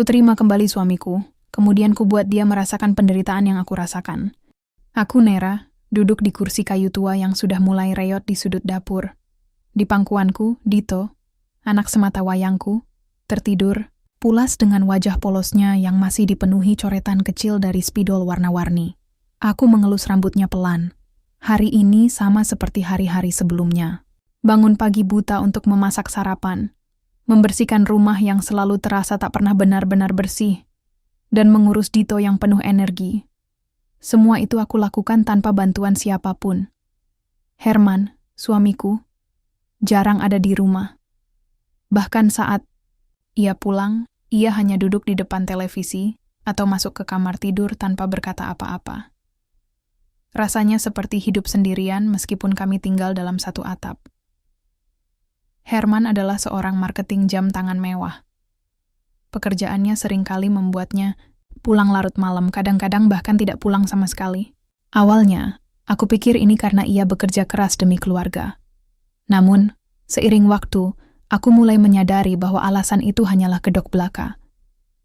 Kuterima kembali suamiku, kemudian kubuat dia merasakan penderitaan yang aku rasakan. Aku, Nera, duduk di kursi kayu tua yang sudah mulai reot di sudut dapur. Di pangkuanku, Dito, anak semata wayangku, tertidur, pulas dengan wajah polosnya yang masih dipenuhi coretan kecil dari spidol warna-warni. Aku mengelus rambutnya pelan. Hari ini sama seperti hari-hari sebelumnya. Bangun pagi buta untuk memasak sarapan, membersihkan rumah yang selalu terasa tak pernah benar-benar bersih, dan mengurus Dito yang penuh energi. Semua itu aku lakukan tanpa bantuan siapapun. Herman, suamiku, jarang ada di rumah. Bahkan saat ia pulang, ia hanya duduk di depan televisi atau masuk ke kamar tidur tanpa berkata apa-apa. Rasanya seperti hidup sendirian meskipun kami tinggal dalam satu atap. Herman adalah seorang marketing jam tangan mewah. Pekerjaannya seringkali membuatnya pulang larut malam, kadang-kadang bahkan tidak pulang sama sekali. Awalnya, aku pikir ini karena ia bekerja keras demi keluarga. Namun, seiring waktu, aku mulai menyadari bahwa alasan itu hanyalah kedok belaka.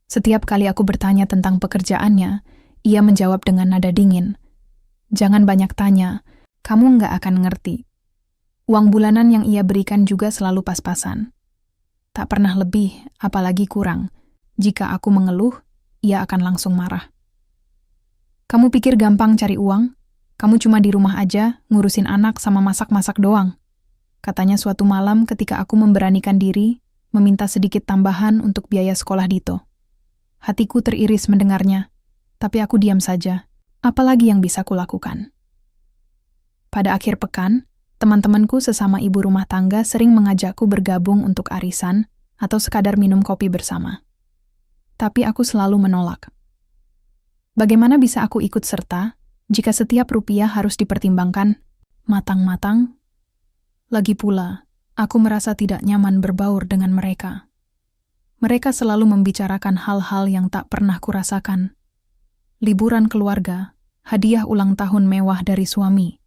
Setiap kali aku bertanya tentang pekerjaannya, ia menjawab dengan nada dingin. Jangan banyak tanya, kamu nggak akan ngerti. Uang bulanan yang ia berikan juga selalu pas-pasan. Tak pernah lebih, apalagi kurang. Jika aku mengeluh, ia akan langsung marah. Kamu pikir gampang cari uang? Kamu cuma di rumah aja, ngurusin anak sama masak-masak doang. Katanya suatu malam ketika aku memberanikan diri, meminta sedikit tambahan untuk biaya sekolah Dito. Hatiku teriris mendengarnya, tapi aku diam saja. Apalagi yang bisa kulakukan? Pada akhir pekan, teman-temanku sesama ibu rumah tangga sering mengajakku bergabung untuk arisan atau sekadar minum kopi bersama. Tapi aku selalu menolak. Bagaimana bisa aku ikut serta jika setiap rupiah harus dipertimbangkan matang-matang? Lagi pula, aku merasa tidak nyaman berbaur dengan mereka. Mereka selalu membicarakan hal-hal yang tak pernah kurasakan. Liburan keluarga, hadiah ulang tahun mewah dari suami,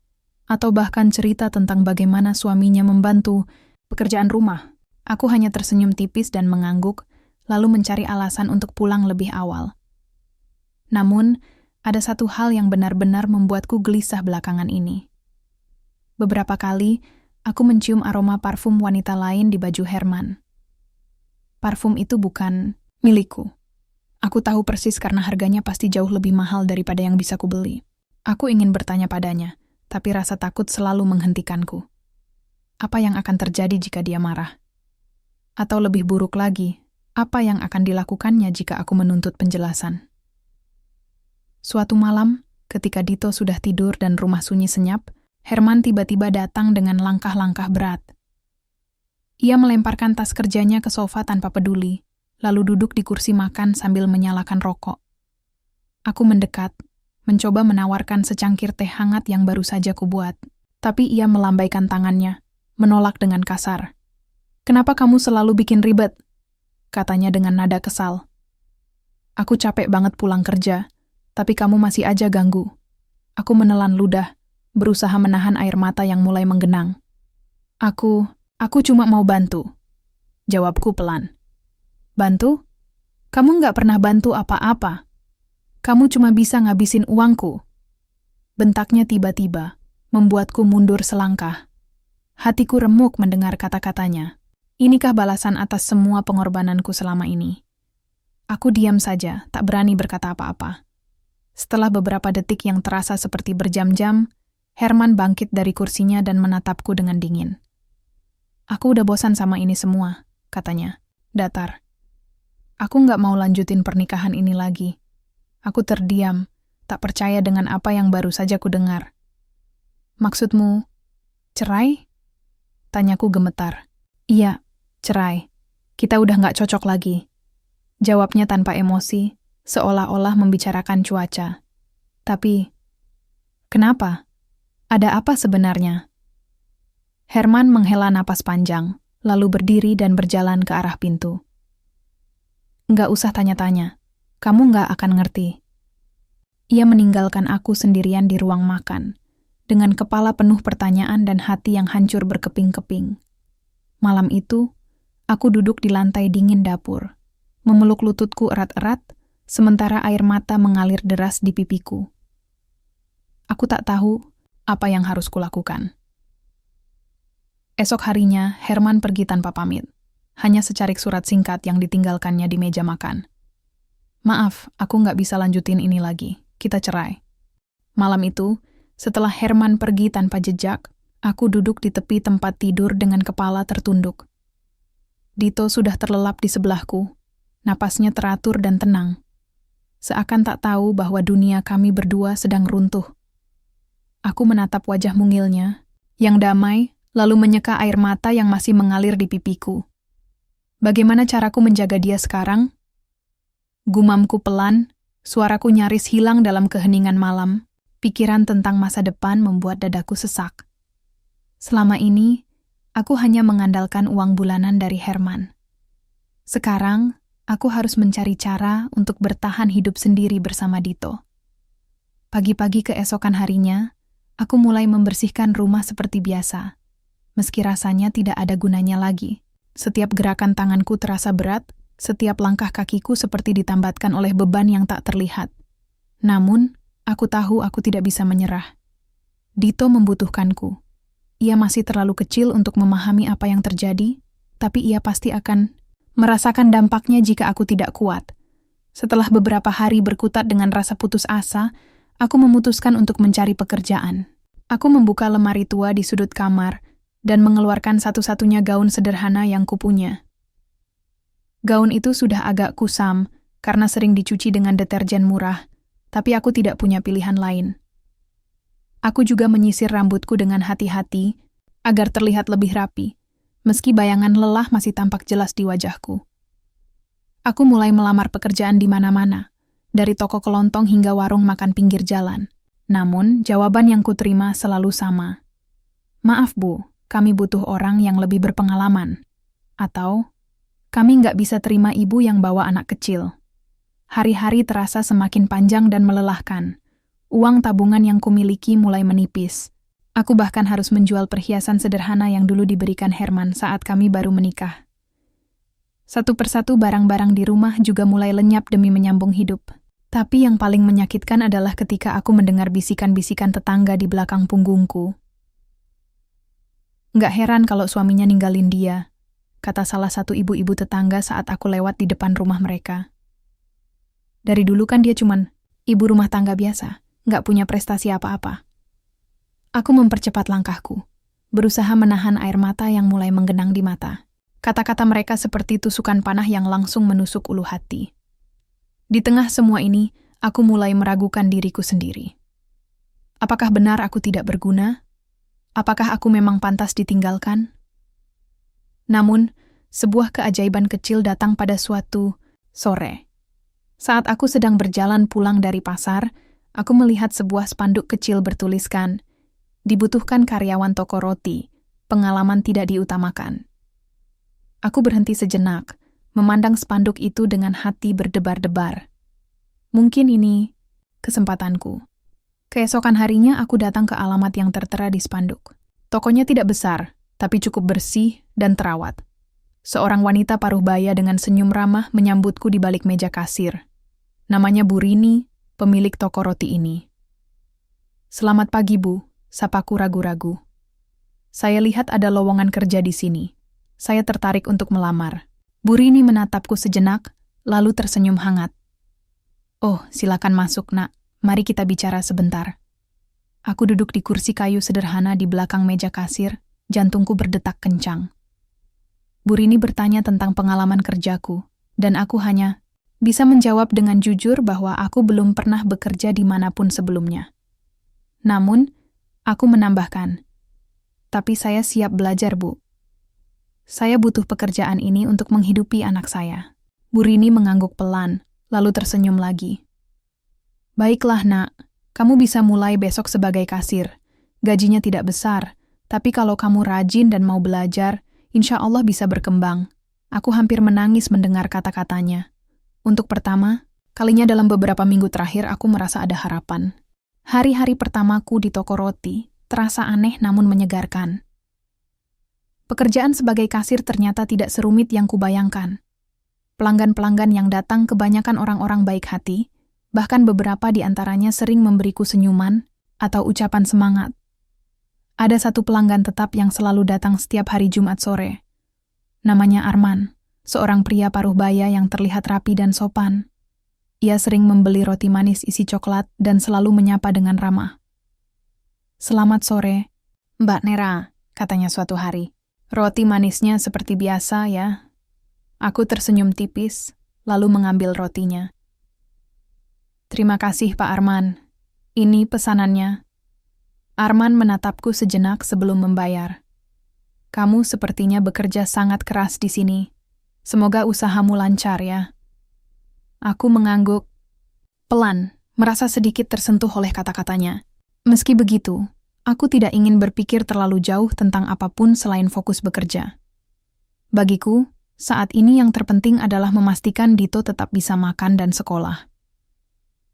atau bahkan cerita tentang bagaimana suaminya membantu pekerjaan rumah. Aku hanya tersenyum tipis dan mengangguk, lalu mencari alasan untuk pulang lebih awal. Namun, ada satu hal yang benar-benar membuatku gelisah belakangan ini. Beberapa kali, aku mencium aroma parfum wanita lain di baju Herman. Parfum itu bukan milikku. Aku tahu persis karena harganya pasti jauh lebih mahal daripada yang bisa kubeli. Aku ingin bertanya padanya, tapi rasa takut selalu menghentikanku. Apa yang akan terjadi jika dia marah? Atau lebih buruk lagi, apa yang akan dilakukannya jika aku menuntut penjelasan? Suatu malam, ketika Dito sudah tidur dan rumah sunyi senyap, Herman tiba-tiba datang dengan langkah-langkah berat. Ia melemparkan tas kerjanya ke sofa tanpa peduli, lalu duduk di kursi makan sambil menyalakan rokok. Aku mendekat, mencoba menawarkan secangkir teh hangat yang baru saja kubuat, tapi ia melambaikan tangannya, menolak dengan kasar. "Kenapa kamu selalu bikin ribet?" katanya dengan nada kesal. "Aku capek banget pulang kerja, tapi kamu masih aja ganggu." Aku menelan ludah, berusaha menahan air mata yang mulai menggenang. Aku cuma mau bantu," jawabku pelan. "Bantu? Kamu nggak pernah bantu apa-apa. Kamu cuma bisa ngabisin uangku." Bentaknya tiba-tiba, membuatku mundur selangkah. Hatiku remuk mendengar kata-katanya. Inikah balasan atas semua pengorbananku selama ini? Aku diam saja, tak berani berkata apa-apa. Setelah beberapa detik yang terasa seperti berjam-jam, Herman bangkit dari kursinya dan menatapku dengan dingin. "Aku udah bosan sama ini semua," katanya, datar. "Aku nggak mau lanjutin pernikahan ini lagi." Aku terdiam, tak percaya dengan apa yang baru saja ku dengar. "Maksudmu, cerai?" Tanyaku gemetar. "Iya, cerai. Kita udah nggak cocok lagi." Jawabnya tanpa emosi, seolah-olah membicarakan cuaca. Tapi, kenapa? Ada apa sebenarnya? Herman menghela napas panjang, lalu berdiri dan berjalan ke arah pintu. "Nggak usah tanya-tanya. Kamu nggak akan ngerti." Ia meninggalkan aku sendirian di ruang makan, dengan kepala penuh pertanyaan dan hati yang hancur berkeping-keping. Malam itu, aku duduk di lantai dingin dapur, memeluk lututku erat-erat, sementara air mata mengalir deras di pipiku. Aku tak tahu apa yang harus kulakukan. Esok harinya, Herman pergi tanpa pamit. Hanya secarik surat singkat yang ditinggalkannya di meja makan. Maaf, aku nggak bisa lanjutin ini lagi. Kita cerai. Malam itu, setelah Herman pergi tanpa jejak, aku duduk di tepi tempat tidur dengan kepala tertunduk. Dito sudah terlelap di sebelahku. Napasnya teratur dan tenang. Seakan tak tahu bahwa dunia kami berdua sedang runtuh. Aku menatap wajah mungilnya, yang damai, lalu menyeka air mata yang masih mengalir di pipiku. Bagaimana caraku menjaga dia sekarang? Gumamku pelan, suaraku nyaris hilang dalam keheningan malam. Pikiran tentang masa depan membuat dadaku sesak. Selama ini, aku hanya mengandalkan uang bulanan dari Herman. Sekarang, aku harus mencari cara untuk bertahan hidup sendiri bersama Dito. Pagi-pagi keesokan harinya, aku mulai membersihkan rumah seperti biasa. Meski rasanya tidak ada gunanya lagi. Setiap gerakan tanganku terasa berat, setiap langkah kakiku seperti ditambatkan oleh beban yang tak terlihat. Namun, aku tahu aku tidak bisa menyerah. Dito membutuhkanku. Ia masih terlalu kecil untuk memahami apa yang terjadi, tapi ia pasti akan merasakan dampaknya jika aku tidak kuat. Setelah beberapa hari berkutat dengan rasa putus asa, aku memutuskan untuk mencari pekerjaan. Aku membuka lemari tua di sudut kamar dan mengeluarkan satu-satunya gaun sederhana yang kupunya. Gaun itu sudah agak kusam karena sering dicuci dengan deterjen murah, tapi aku tidak punya pilihan lain. Aku juga menyisir rambutku dengan hati-hati agar terlihat lebih rapi, meski bayangan lelah masih tampak jelas di wajahku. Aku mulai melamar pekerjaan di mana-mana, dari toko kelontong hingga warung makan pinggir jalan. Namun, jawaban yang kuterima selalu sama. Maaf Bu, kami butuh orang yang lebih berpengalaman. Atau, kami nggak bisa terima ibu yang bawa anak kecil. Hari-hari terasa semakin panjang dan melelahkan. Uang tabungan yang kumiliki mulai menipis. Aku bahkan harus menjual perhiasan sederhana yang dulu diberikan Herman saat kami baru menikah. Satu persatu barang-barang di rumah juga mulai lenyap demi menyambung hidup. Tapi yang paling menyakitkan adalah ketika aku mendengar bisikan-bisikan tetangga di belakang punggungku. Nggak heran kalau suaminya ninggalin dia, kata salah satu ibu-ibu tetangga saat aku lewat di depan rumah mereka. Dari dulu kan dia cuman ibu rumah tangga biasa, nggak punya prestasi apa-apa. Aku mempercepat langkahku, berusaha menahan air mata yang mulai menggenang di mata. Kata-kata mereka seperti tusukan panah yang langsung menusuk ulu hati. Di tengah semua ini, aku mulai meragukan diriku sendiri. Apakah benar aku tidak berguna? Apakah aku memang pantas ditinggalkan? Namun, sebuah keajaiban kecil datang pada suatu sore. Saat aku sedang berjalan pulang dari pasar, aku melihat sebuah spanduk kecil bertuliskan, "Dibutuhkan karyawan toko roti, pengalaman tidak diutamakan." Aku berhenti sejenak, memandang spanduk itu dengan hati berdebar-debar. Mungkin ini kesempatanku. Keesokan harinya aku datang ke alamat yang tertera di spanduk. Tokonya tidak besar, tapi cukup bersih dan terawat. Seorang wanita paruh baya dengan senyum ramah menyambutku di balik meja kasir. Namanya Bu Rini, pemilik toko roti ini. "Selamat pagi, Bu," sapaku ragu-ragu. "Saya lihat ada lowongan kerja di sini. Saya tertarik untuk melamar." Bu Rini menatapku sejenak, lalu tersenyum hangat. "Oh, silakan masuk, Nak. Mari kita bicara sebentar." Aku duduk di kursi kayu sederhana di belakang meja kasir, jantungku berdetak kencang. Bu Rini bertanya tentang pengalaman kerjaku, dan aku hanya bisa menjawab dengan jujur bahwa aku belum pernah bekerja dimanapun sebelumnya. Namun, aku menambahkan, "Tapi saya siap belajar, Bu. Saya butuh pekerjaan ini untuk menghidupi anak saya." Bu Rini mengangguk pelan, lalu tersenyum lagi. "Baiklah, Nak. Kamu bisa mulai besok sebagai kasir. Gajinya tidak besar, tapi kalau kamu rajin dan mau belajar, insya Allah bisa berkembang." Aku hampir menangis mendengar kata-katanya. Untuk pertama kalinya dalam beberapa minggu terakhir aku merasa ada harapan. Hari-hari pertamaku di toko roti terasa aneh namun menyegarkan. Pekerjaan sebagai kasir ternyata tidak serumit yang kubayangkan. Pelanggan-pelanggan yang datang kebanyakan orang-orang baik hati, bahkan beberapa di antaranya sering memberiku senyuman atau ucapan semangat. Ada satu pelanggan tetap yang selalu datang setiap hari Jumat sore. Namanya Arman, seorang pria paruh baya yang terlihat rapi dan sopan. Ia sering membeli roti manis isi coklat dan selalu menyapa dengan ramah. "Selamat sore, Mbak Nera," katanya suatu hari. "Roti manisnya seperti biasa ya." Aku tersenyum tipis, lalu mengambil rotinya. "Terima kasih Pak Arman. Ini pesanannya." Arman menatapku sejenak sebelum membayar. "Kamu sepertinya bekerja sangat keras di sini. Semoga usahamu lancar ya." Aku mengangguk, pelan, merasa sedikit tersentuh oleh kata-katanya. Meski begitu, aku tidak ingin berpikir terlalu jauh tentang apapun selain fokus bekerja. Bagiku, saat ini yang terpenting adalah memastikan Dito tetap bisa makan dan sekolah.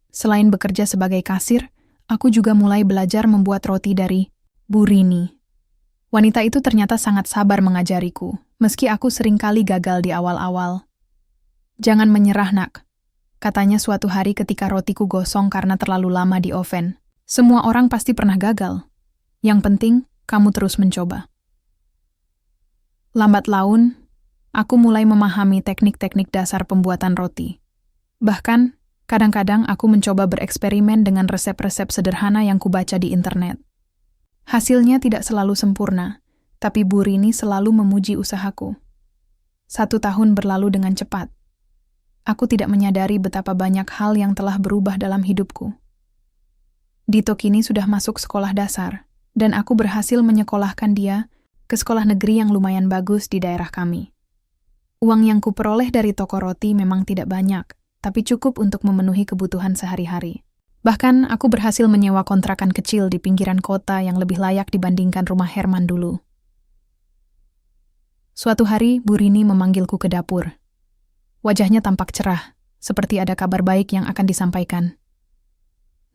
Selain bekerja sebagai kasir, aku juga mulai belajar membuat roti dari Bu Rini. Wanita itu ternyata sangat sabar mengajariku, meski aku seringkali gagal di awal-awal. "Jangan menyerah, Nak," katanya suatu hari ketika rotiku gosong karena terlalu lama di oven. "Semua orang pasti pernah gagal. Yang penting, kamu terus mencoba." Lambat laun, aku mulai memahami teknik-teknik dasar pembuatan roti. Bahkan, kadang-kadang aku mencoba bereksperimen dengan resep-resep sederhana yang kubaca di internet. Hasilnya tidak selalu sempurna, tapi Bu Rini selalu memuji usahaku. 1 tahun berlalu dengan cepat. Aku tidak menyadari betapa banyak hal yang telah berubah dalam hidupku. Dito kini sudah masuk sekolah dasar, dan aku berhasil menyekolahkan dia ke sekolah negeri yang lumayan bagus di daerah kami. Uang yang kuperoleh dari toko roti memang tidak banyak, tapi cukup untuk memenuhi kebutuhan sehari-hari. Bahkan, aku berhasil menyewa kontrakan kecil di pinggiran kota yang lebih layak dibandingkan rumah Herman dulu. Suatu hari, Bu Rini memanggilku ke dapur. Wajahnya tampak cerah, seperti ada kabar baik yang akan disampaikan.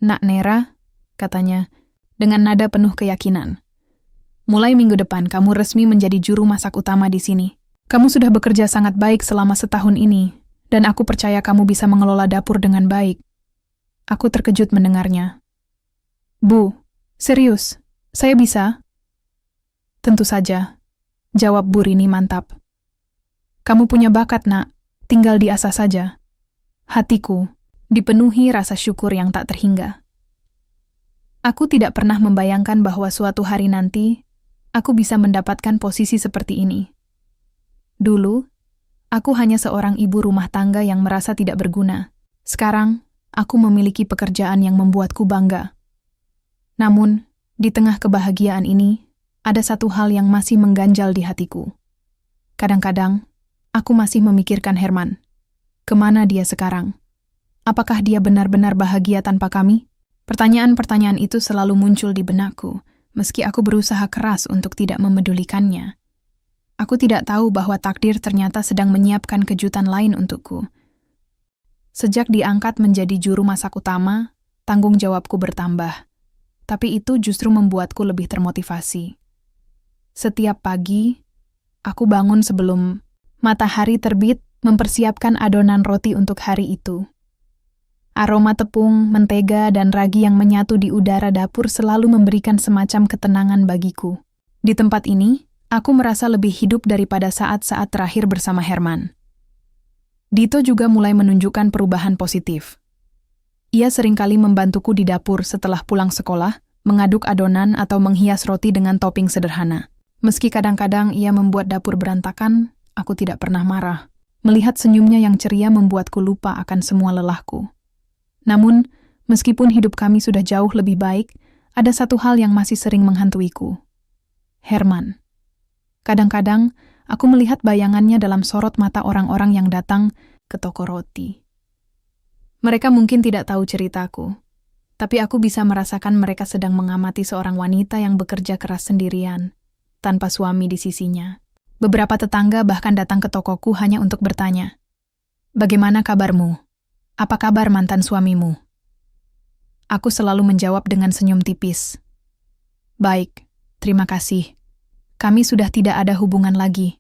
"Nak Nera," katanya, dengan nada penuh keyakinan. "Mulai minggu depan, kamu resmi menjadi juru masak utama di sini. Kamu sudah bekerja sangat baik selama setahun ini, dan aku percaya kamu bisa mengelola dapur dengan baik." Aku terkejut mendengarnya. "Bu, serius, saya bisa?" "Tentu saja," jawab Bu Rini mantap. "Kamu punya bakat, Nak, tinggal diasah saja." Hatiku dipenuhi rasa syukur yang tak terhingga. Aku tidak pernah membayangkan bahwa suatu hari nanti, aku bisa mendapatkan posisi seperti ini. Dulu, aku hanya seorang ibu rumah tangga yang merasa tidak berguna. Sekarang, aku memiliki pekerjaan yang membuatku bangga. Namun, di tengah kebahagiaan ini, ada satu hal yang masih mengganjal di hatiku. Kadang-kadang, aku masih memikirkan Herman. Kemana dia sekarang? Apakah dia benar-benar bahagia tanpa kami? Pertanyaan-pertanyaan itu selalu muncul di benakku, meski aku berusaha keras untuk tidak memedulikannya. Aku tidak tahu bahwa takdir ternyata sedang menyiapkan kejutan lain untukku. Sejak diangkat menjadi juru masak utama, tanggung jawabku bertambah. Tapi itu justru membuatku lebih termotivasi. Setiap pagi, aku bangun sebelum matahari terbit mempersiapkan adonan roti untuk hari itu. Aroma tepung, mentega, dan ragi yang menyatu di udara dapur selalu memberikan semacam ketenangan bagiku. Di tempat ini, aku merasa lebih hidup daripada saat-saat terakhir bersama Herman. Dito juga mulai menunjukkan perubahan positif. Ia seringkali membantuku di dapur setelah pulang sekolah, mengaduk adonan atau menghias roti dengan topping sederhana. Meski kadang-kadang ia membuat dapur berantakan, aku tidak pernah marah. Melihat senyumnya yang ceria membuatku lupa akan semua lelahku. Namun, meskipun hidup kami sudah jauh lebih baik, ada satu hal yang masih sering menghantuiku. Herman. Kadang-kadang, aku melihat bayangannya dalam sorot mata orang-orang yang datang ke toko roti. Mereka mungkin tidak tahu ceritaku, tapi aku bisa merasakan mereka sedang mengamati seorang wanita yang bekerja keras sendirian, tanpa suami di sisinya. Beberapa tetangga bahkan datang ke tokoku hanya untuk bertanya, "Bagaimana kabarmu? Apa kabar mantan suamimu?" Aku selalu menjawab dengan senyum tipis. "Baik, terima kasih. Kami sudah tidak ada hubungan lagi."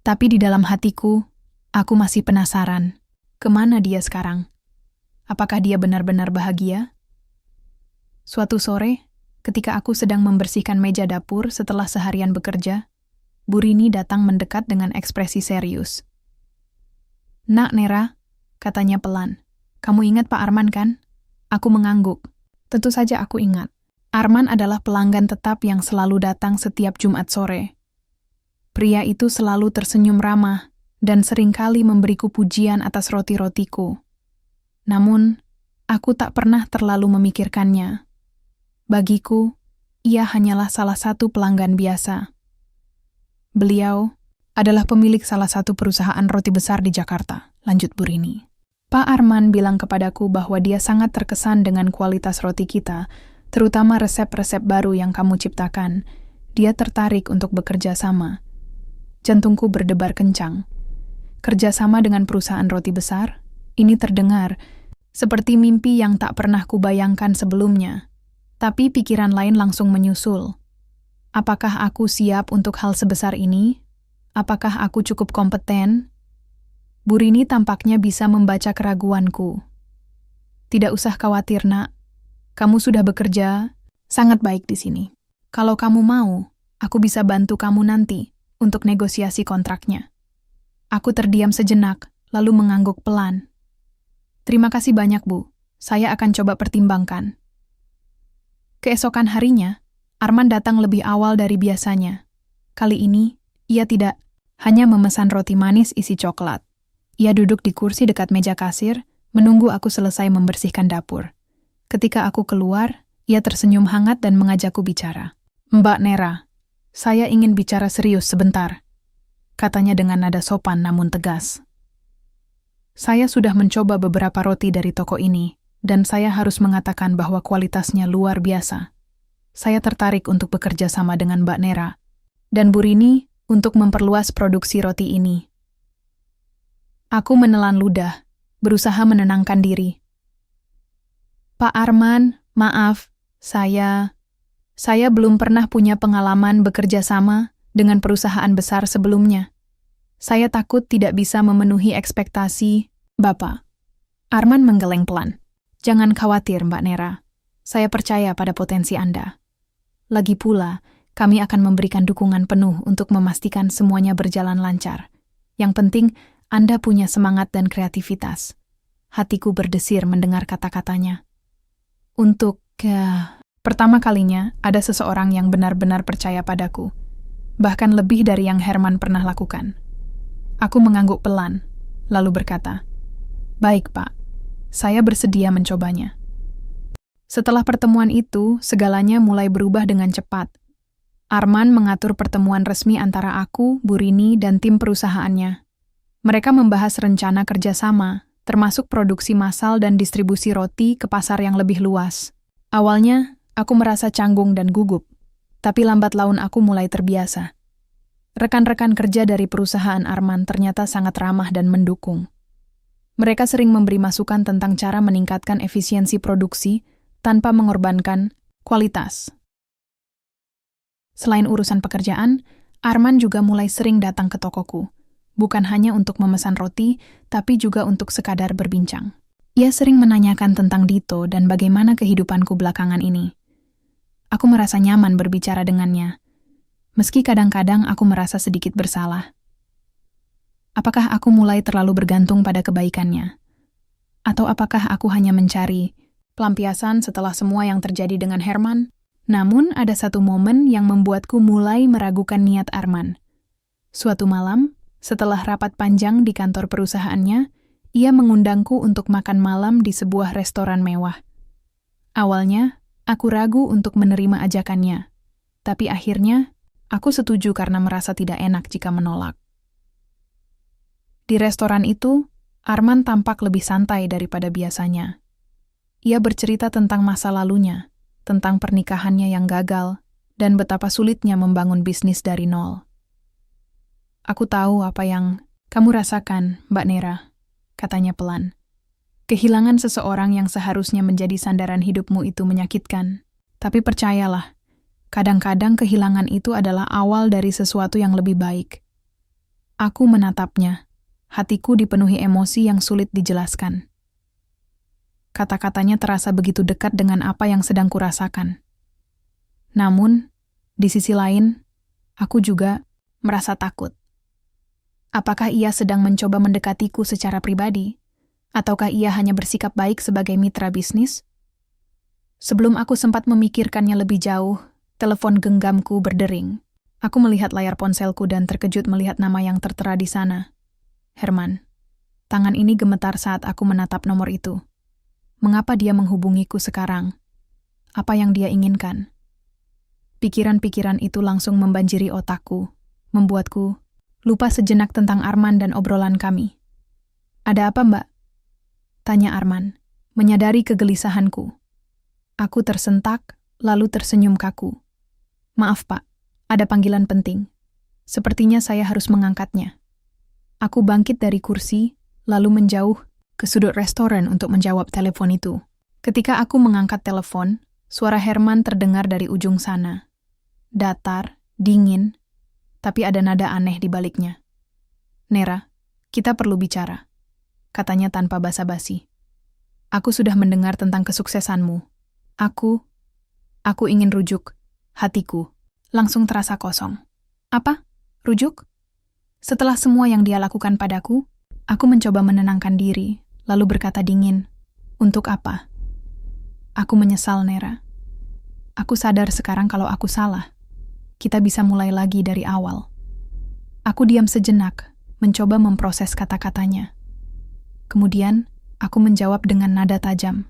Tapi di dalam hatiku, Aku masih penasaran, kemana dia sekarang? Apakah dia benar-benar bahagia? Suatu sore, ketika aku sedang membersihkan meja dapur setelah seharian bekerja, Bu Rini datang mendekat dengan ekspresi serius. "Nak Nera," katanya pelan. "Kamu ingat Pak Arman kan?" Aku mengangguk. Tentu saja aku ingat. Arman adalah pelanggan tetap yang selalu datang setiap Jumat sore. Pria itu selalu tersenyum ramah dan seringkali memberiku pujian atas roti-rotiku. Namun, aku tak pernah terlalu memikirkannya. Bagiku, ia hanyalah salah satu pelanggan biasa. Beliau adalah pemilik salah satu perusahaan roti besar di Jakarta, lanjut Bu Rini. Pak Arman bilang kepadaku bahwa dia sangat terkesan dengan kualitas roti kita, terutama resep-resep baru yang kamu ciptakan. Dia tertarik untuk bekerja sama. Jantungku berdebar kencang. Kerjasama dengan perusahaan roti besar? Ini terdengar seperti mimpi yang tak pernah kubayangkan sebelumnya. Tapi pikiran lain langsung menyusul. Apakah aku siap untuk hal sebesar ini? Apakah aku cukup kompeten? Bu Rini tampaknya bisa membaca keraguanku. Tidak usah khawatir, Nak. Kamu sudah bekerja sangat baik di sini. Kalau kamu mau, aku bisa bantu kamu nanti untuk negosiasi kontraknya. Aku terdiam sejenak, lalu mengangguk pelan. Terima kasih banyak, Bu. Saya akan coba pertimbangkan. Keesokan harinya, Arman datang lebih awal dari biasanya. Kali ini, ia tidak hanya memesan roti manis isi coklat. Ia duduk di kursi dekat meja kasir, menunggu aku selesai membersihkan dapur. Ketika aku keluar, ia tersenyum hangat dan mengajakku bicara. "Mbak Nera, saya ingin bicara serius sebentar," katanya dengan nada sopan namun tegas. "Saya sudah mencoba beberapa roti dari toko ini, dan saya harus mengatakan bahwa kualitasnya luar biasa. Saya tertarik untuk bekerja sama dengan Mbak Nera dan Bu Rini untuk memperluas produksi roti ini." Aku menelan ludah, berusaha menenangkan diri. "Pak Arman, maaf, saya belum pernah punya pengalaman bekerja sama dengan perusahaan besar sebelumnya. Saya takut tidak bisa memenuhi ekspektasi Bapak." Arman menggeleng pelan. "Jangan khawatir, Mbak Nera. Saya percaya pada potensi Anda. Lagi pula, kami akan memberikan dukungan penuh untuk memastikan semuanya berjalan lancar. Yang penting, Anda punya semangat dan kreativitas." Hatiku berdesir mendengar kata-katanya. Untuk pertama kalinya, ada seseorang yang benar-benar percaya padaku. Bahkan lebih dari yang Herman pernah lakukan. Aku mengangguk pelan, lalu berkata, "Baik, Pak. Saya bersedia mencobanya." Setelah pertemuan itu, segalanya mulai berubah dengan cepat. Arman mengatur pertemuan resmi antara aku, Bu Rini, dan tim perusahaannya. Mereka membahas rencana kerjasama, termasuk produksi massal dan distribusi roti ke pasar yang lebih luas. Awalnya, aku merasa canggung dan gugup, tapi lambat laun aku mulai terbiasa. Rekan-rekan kerja dari perusahaan Arman ternyata sangat ramah dan mendukung. Mereka sering memberi masukan tentang cara meningkatkan efisiensi produksi tanpa mengorbankan kualitas. Selain urusan pekerjaan, Arman juga mulai sering datang ke tokoku. Bukan hanya untuk memesan roti, tapi juga untuk sekadar berbincang. Ia sering menanyakan tentang Dito dan bagaimana kehidupanku belakangan ini. Aku merasa nyaman berbicara dengannya, meski kadang-kadang aku merasa sedikit bersalah. Apakah aku mulai terlalu bergantung pada kebaikannya? Atau apakah aku hanya mencari pelampiasan setelah semua yang terjadi dengan Herman? Namun ada satu momen yang membuatku mulai meragukan niat Arman. Suatu malam, setelah rapat panjang di kantor perusahaannya, ia mengundangku untuk makan malam di sebuah restoran mewah. Awalnya, aku ragu untuk menerima ajakannya, tapi akhirnya aku setuju karena merasa tidak enak jika menolak. Di restoran itu, Arman tampak lebih santai daripada biasanya. Ia bercerita tentang masa lalunya, tentang pernikahannya yang gagal, dan betapa sulitnya membangun bisnis dari nol. "Aku tahu apa yang kamu rasakan, Mbak Nera," katanya pelan. "Kehilangan seseorang yang seharusnya menjadi sandaran hidupmu itu menyakitkan. Tapi percayalah, kadang-kadang kehilangan itu adalah awal dari sesuatu yang lebih baik." Aku menatapnya, hatiku dipenuhi emosi yang sulit dijelaskan. Kata-katanya terasa begitu dekat dengan apa yang sedang kurasakan. Namun, di sisi lain, aku juga merasa takut. Apakah ia sedang mencoba mendekatiku secara pribadi? Ataukah ia hanya bersikap baik sebagai mitra bisnis? Sebelum aku sempat memikirkannya lebih jauh, telepon genggamku berdering. Aku melihat layar ponselku dan terkejut melihat nama yang tertera di sana. Herman. Tangan ini gemetar saat aku menatap nomor itu. Mengapa dia menghubungiku sekarang? Apa yang dia inginkan? Pikiran-pikiran itu langsung membanjiri otakku, membuatku lupa sejenak tentang Arman dan obrolan kami. Ada apa, Mbak? Tanya Arman, menyadari kegelisahanku. Aku tersentak, lalu tersenyum kaku. Maaf, Pak, ada panggilan penting. Sepertinya saya harus mengangkatnya. Aku bangkit dari kursi, lalu menjauh ke sudut restoran untuk menjawab telepon itu. Ketika aku mengangkat telepon, suara Herman terdengar dari ujung sana. Datar, dingin, tapi ada nada aneh di baliknya. Nera, kita perlu bicara, katanya tanpa basa-basi. Aku sudah mendengar tentang kesuksesanmu. Aku ingin rujuk. Hatiku langsung terasa kosong. Apa? Rujuk? Setelah semua yang dia lakukan padaku, aku mencoba menenangkan diri, lalu berkata dingin, untuk apa? Aku menyesal, Nera. Aku sadar sekarang kalau aku salah. Kita bisa mulai lagi dari awal. Aku diam sejenak, mencoba memproses kata-katanya. Kemudian, aku menjawab dengan nada tajam.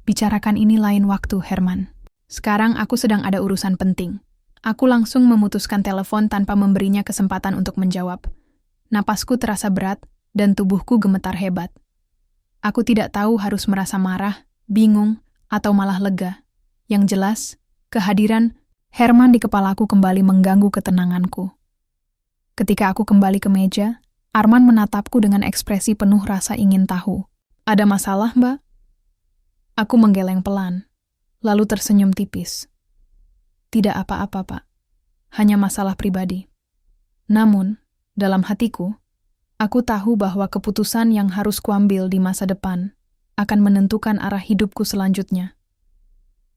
Bicarakan ini lain waktu, Herman. Sekarang aku sedang ada urusan penting. Aku langsung memutuskan telepon tanpa memberinya kesempatan untuk menjawab. Napasku terasa berat, dan tubuhku gemetar hebat. Aku tidak tahu harus merasa marah, bingung, atau malah lega. Yang jelas, kehadiran Herman di kepalaku kembali mengganggu ketenanganku. Ketika aku kembali ke meja, Arman menatapku dengan ekspresi penuh rasa ingin tahu. Ada masalah, Mbak? Aku menggeleng pelan, lalu tersenyum tipis. Tidak apa-apa, Pak. Hanya masalah pribadi. Namun, dalam hatiku, aku tahu bahwa keputusan yang harus kuambil di masa depan akan menentukan arah hidupku selanjutnya.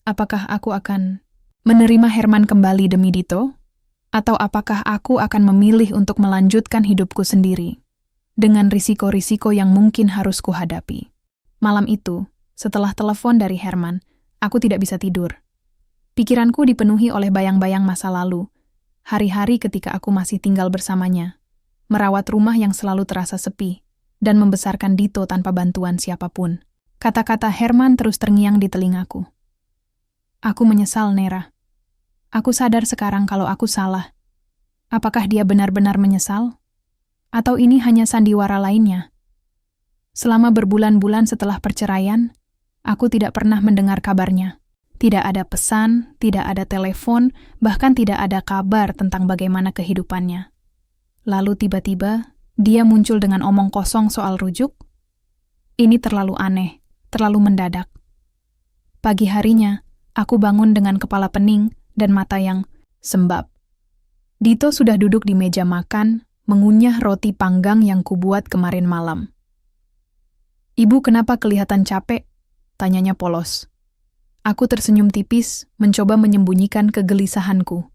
Apakah aku akan menerima Herman kembali demi Dito? Atau apakah aku akan memilih untuk melanjutkan hidupku sendiri, dengan risiko-risiko yang mungkin harus kuhadapi? Malam itu, setelah telepon dari Herman, aku tidak bisa tidur. Pikiranku dipenuhi oleh bayang-bayang masa lalu, hari-hari ketika aku masih tinggal bersamanya, merawat rumah yang selalu terasa sepi, dan membesarkan Dito tanpa bantuan siapapun. Kata-kata Herman terus terngiang di telingaku. Aku menyesal, Nera. Aku sadar sekarang kalau aku salah. Apakah dia benar-benar menyesal? Atau ini hanya sandiwara lainnya? Selama berbulan-bulan setelah perceraian, aku tidak pernah mendengar kabarnya. Tidak ada pesan, tidak ada telepon, bahkan tidak ada kabar tentang bagaimana kehidupannya. Lalu tiba-tiba, dia muncul dengan omong kosong soal rujuk. Ini terlalu aneh, terlalu mendadak. Pagi harinya, aku bangun dengan kepala pening dan mata yang sembab. Dito sudah duduk di meja makan, mengunyah roti panggang yang kubuat kemarin malam. Ibu kenapa kelihatan capek? Tanyanya polos. Aku tersenyum tipis, mencoba menyembunyikan kegelisahanku.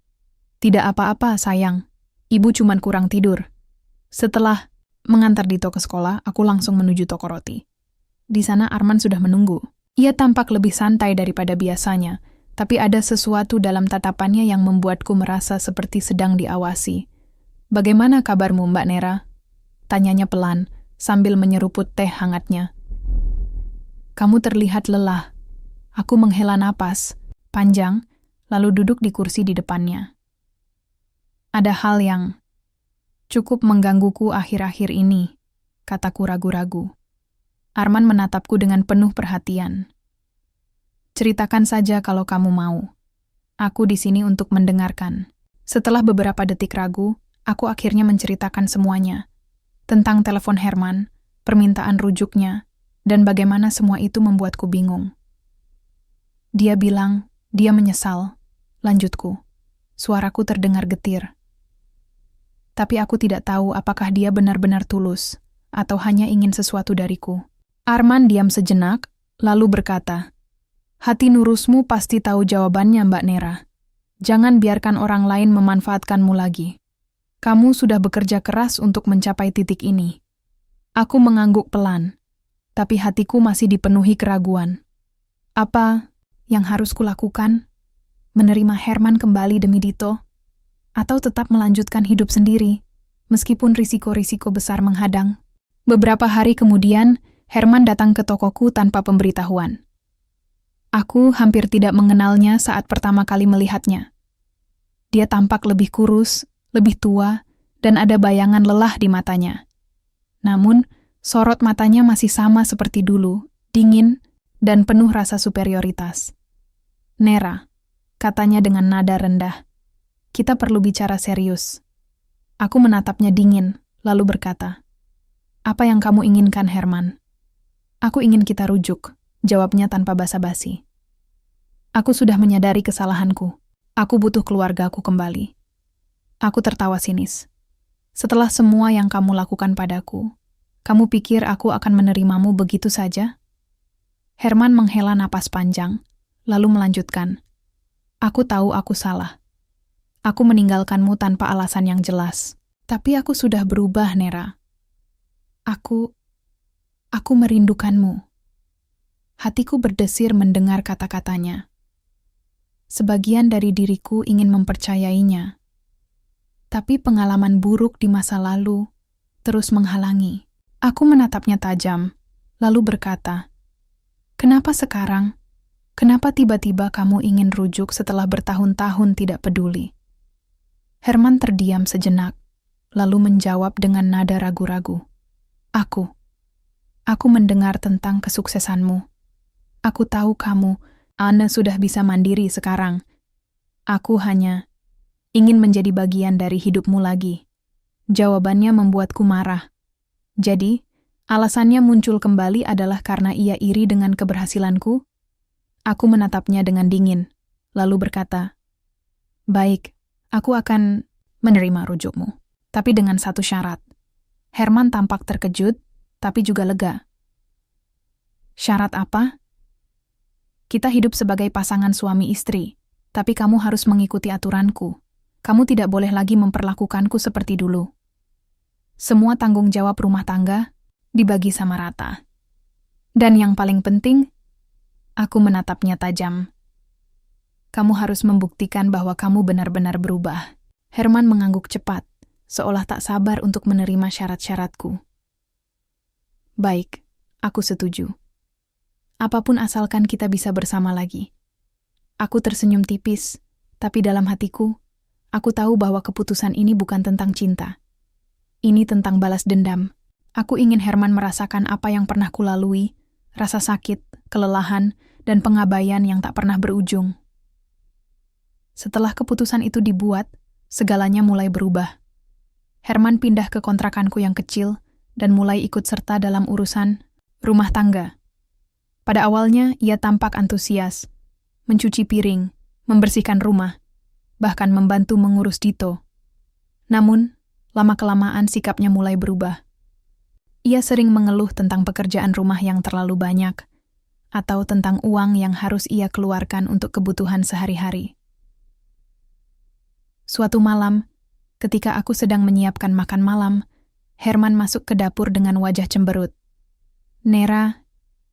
Tidak apa-apa, sayang. Ibu cuman kurang tidur. Setelah mengantar Dito ke sekolah, aku langsung menuju toko roti. Di sana Arman sudah menunggu. Ia tampak lebih santai daripada biasanya, tapi ada sesuatu dalam tatapannya yang membuatku merasa seperti sedang diawasi. Bagaimana kabarmu, Mbak Nera? Tanyanya pelan, sambil menyeruput teh hangatnya. Kamu terlihat lelah. Aku menghela napas, panjang, lalu duduk di kursi di depannya. Ada hal yang cukup menggangguku akhir-akhir ini, kataku ragu-ragu. Arman menatapku dengan penuh perhatian. Ceritakan saja kalau kamu mau. Aku di sini untuk mendengarkan. Setelah beberapa detik ragu, aku akhirnya menceritakan semuanya. Tentang telepon Herman, permintaan rujuknya, dan bagaimana semua itu membuatku bingung. Dia bilang, dia menyesal. Lanjutku. Suaraku terdengar getir. Tapi aku tidak tahu apakah dia benar-benar tulus, atau hanya ingin sesuatu dariku. Arman diam sejenak, lalu berkata, "Hati nurusmu pasti tahu jawabannya, Mbak Nera. Jangan biarkan orang lain memanfaatkanmu lagi. Kamu sudah bekerja keras untuk mencapai titik ini." Aku mengangguk pelan, tapi hatiku masih dipenuhi keraguan. Apa yang harus kulakukan? Menerima Herman kembali demi Dito? Atau tetap melanjutkan hidup sendiri, meskipun risiko-risiko besar menghadang? Beberapa hari kemudian, Herman datang ke tokoku tanpa pemberitahuan. Aku hampir tidak mengenalnya saat pertama kali melihatnya. Dia tampak lebih kurus, lebih tua, dan ada bayangan lelah di matanya. Namun, sorot matanya masih sama seperti dulu, dingin, dan penuh rasa superioritas. "Nera," katanya dengan nada rendah, "kita perlu bicara serius." Aku menatapnya dingin, lalu berkata, "Apa yang kamu inginkan, Herman?" "Aku ingin kita rujuk," jawabnya tanpa basa-basi. "Aku sudah menyadari kesalahanku. Aku butuh keluargaku kembali." Aku tertawa sinis. "Setelah semua yang kamu lakukan padaku, kamu pikir aku akan menerimamu begitu saja?" Herman menghela napas panjang, lalu melanjutkan, "Aku tahu aku salah. Aku meninggalkanmu tanpa alasan yang jelas. Tapi aku sudah berubah, Nera. Aku merindukanmu." Hatiku berdesir mendengar kata-katanya. Sebagian dari diriku ingin mempercayainya. Tapi pengalaman buruk di masa lalu terus menghalangi. Aku menatapnya tajam, lalu berkata, "Kenapa sekarang? Kenapa tiba-tiba kamu ingin rujuk setelah bertahun-tahun tidak peduli?" Herman terdiam sejenak, lalu menjawab dengan nada ragu-ragu. Aku mendengar tentang kesuksesanmu. Aku tahu kamu, Anda sudah bisa mandiri sekarang. Aku hanya ingin menjadi bagian dari hidupmu lagi." Jawabannya membuatku marah. Jadi, alasannya muncul kembali adalah karena ia iri dengan keberhasilanku? Aku menatapnya dengan dingin, lalu berkata, "Baik, aku akan menerima rujukmu. Tapi dengan satu syarat." Herman tampak terkejut, tapi juga lega. "Syarat apa?" "Kita hidup sebagai pasangan suami istri, tapi kamu harus mengikuti aturanku. Kamu tidak boleh lagi memperlakukanku seperti dulu. Semua tanggung jawab rumah tangga dibagi sama rata. Dan yang paling penting," aku menatapnya tajam, "kamu harus membuktikan bahwa kamu benar-benar berubah." Herman mengangguk cepat, seolah tak sabar untuk menerima syarat-syaratku. "Baik, aku setuju. Apapun asalkan kita bisa bersama lagi." Aku tersenyum tipis, tapi dalam hatiku, aku tahu bahwa keputusan ini bukan tentang cinta. Ini tentang balas dendam. Aku ingin Herman merasakan apa yang pernah kulalui, rasa sakit, kelelahan, dan pengabaian yang tak pernah berujung. Setelah keputusan itu dibuat, segalanya mulai berubah. Herman pindah ke kontrakanku yang kecil dan mulai ikut serta dalam urusan rumah tangga. Pada awalnya, ia tampak antusias, mencuci piring, membersihkan rumah, bahkan membantu mengurus Dito. Namun, lama-kelamaan sikapnya mulai berubah. Ia sering mengeluh tentang pekerjaan rumah yang terlalu banyak, atau tentang uang yang harus ia keluarkan untuk kebutuhan sehari-hari. Suatu malam, ketika aku sedang menyiapkan makan malam, Herman masuk ke dapur dengan wajah cemberut. "Nera,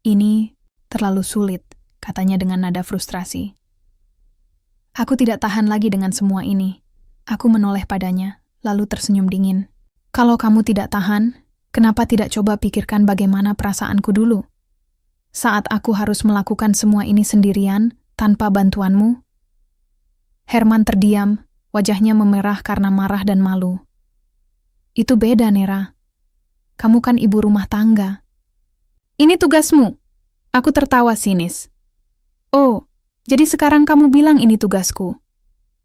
ini terlalu sulit," katanya dengan nada frustrasi. Aku tidak tahan lagi dengan semua ini. Aku menoleh padanya, lalu tersenyum dingin. "Kalau kamu tidak tahan, kenapa tidak coba pikirkan bagaimana perasaanku dulu? Saat aku harus melakukan semua ini sendirian, tanpa bantuanmu?" Herman terdiam, wajahnya memerah karena marah dan malu. "Itu beda, Nera. Kamu kan ibu rumah tangga. Ini tugasmu." Aku tertawa sinis. "Oh, jadi sekarang kamu bilang ini tugasku.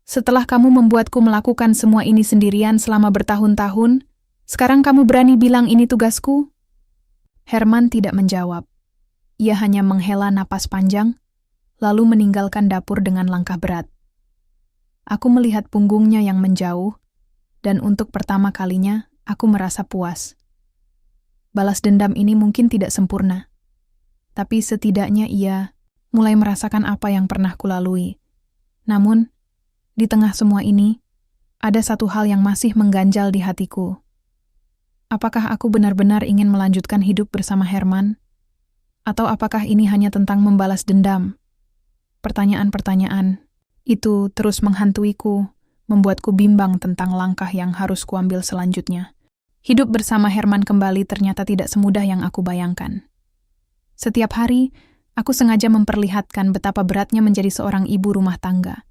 Setelah kamu membuatku melakukan semua ini sendirian selama bertahun-tahun, sekarang kamu berani bilang ini tugasku?" Herman tidak menjawab. Ia hanya menghela napas panjang, lalu meninggalkan dapur dengan langkah berat. Aku melihat punggungnya yang menjauh, dan untuk pertama kalinya aku merasa puas. Balas dendam ini mungkin tidak sempurna, tapi setidaknya ia mulai merasakan apa yang pernah kulalui. Namun, di tengah semua ini, ada satu hal yang masih mengganjal di hatiku. Apakah aku benar-benar ingin melanjutkan hidup bersama Herman? Atau apakah ini hanya tentang membalas dendam? Pertanyaan-pertanyaan itu terus menghantuiku, membuatku bimbang tentang langkah yang harus kuambil selanjutnya. Hidup bersama Herman kembali ternyata tidak semudah yang aku bayangkan. Setiap hari, aku sengaja memperlihatkan betapa beratnya menjadi seorang ibu rumah tangga.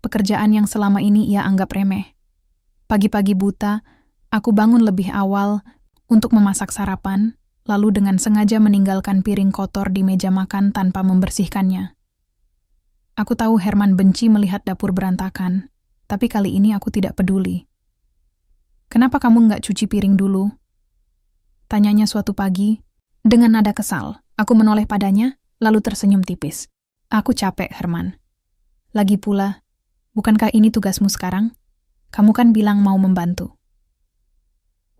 Pekerjaan yang selama ini ia anggap remeh. Pagi-pagi buta, aku bangun lebih awal untuk memasak sarapan, lalu dengan sengaja meninggalkan piring kotor di meja makan tanpa membersihkannya. Aku tahu Herman benci melihat dapur berantakan, tapi kali ini aku tidak peduli. "Kenapa kamu nggak cuci piring dulu?" tanyanya suatu pagi. Dengan nada kesal, aku menoleh padanya, lalu tersenyum tipis. "Aku capek, Herman. Lagi pula, bukankah ini tugasmu sekarang? Kamu kan bilang mau membantu."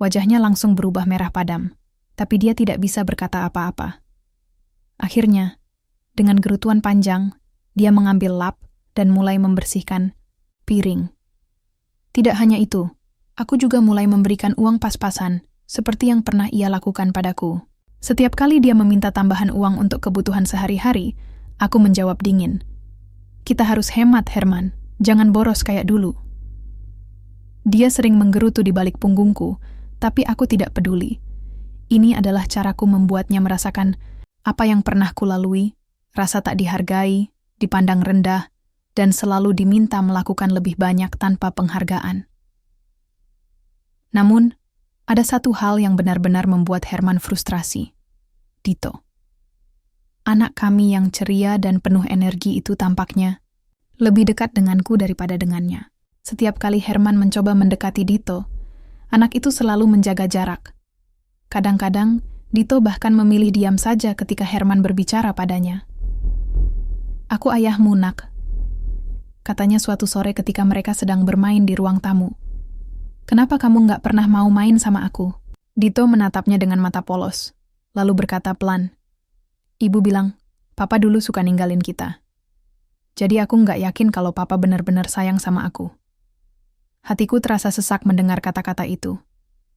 Wajahnya langsung berubah merah padam, tapi dia tidak bisa berkata apa-apa. Akhirnya, dengan gerutuan panjang, dia mengambil lap dan mulai membersihkan piring. Tidak hanya itu, aku juga mulai memberikan uang pas-pasan, seperti yang pernah ia lakukan padaku. Setiap kali dia meminta tambahan uang untuk kebutuhan sehari-hari, aku menjawab dingin. "Kita harus hemat, Herman. Jangan boros kayak dulu." Dia sering menggerutu di balik punggungku, tapi aku tidak peduli. Ini adalah caraku membuatnya merasakan apa yang pernah kulalui, rasa tak dihargai, dipandang rendah, dan selalu diminta melakukan lebih banyak tanpa penghargaan. Namun, ada satu hal yang benar-benar membuat Herman frustrasi. Dito. Anak kami yang ceria dan penuh energi itu tampaknya lebih dekat denganku daripada dengannya. Setiap kali Herman mencoba mendekati Dito, anak itu selalu menjaga jarak. Kadang-kadang, Dito bahkan memilih diam saja ketika Herman berbicara padanya. "Aku ayahmu, Nak," katanya suatu sore ketika mereka sedang bermain di ruang tamu. "Kenapa kamu nggak pernah mau main sama aku?" Dito menatapnya dengan mata polos, lalu berkata pelan, "Ibu bilang, Papa dulu suka ninggalin kita. Jadi aku nggak yakin kalau Papa benar-benar sayang sama aku." Hatiku terasa sesak mendengar kata-kata itu,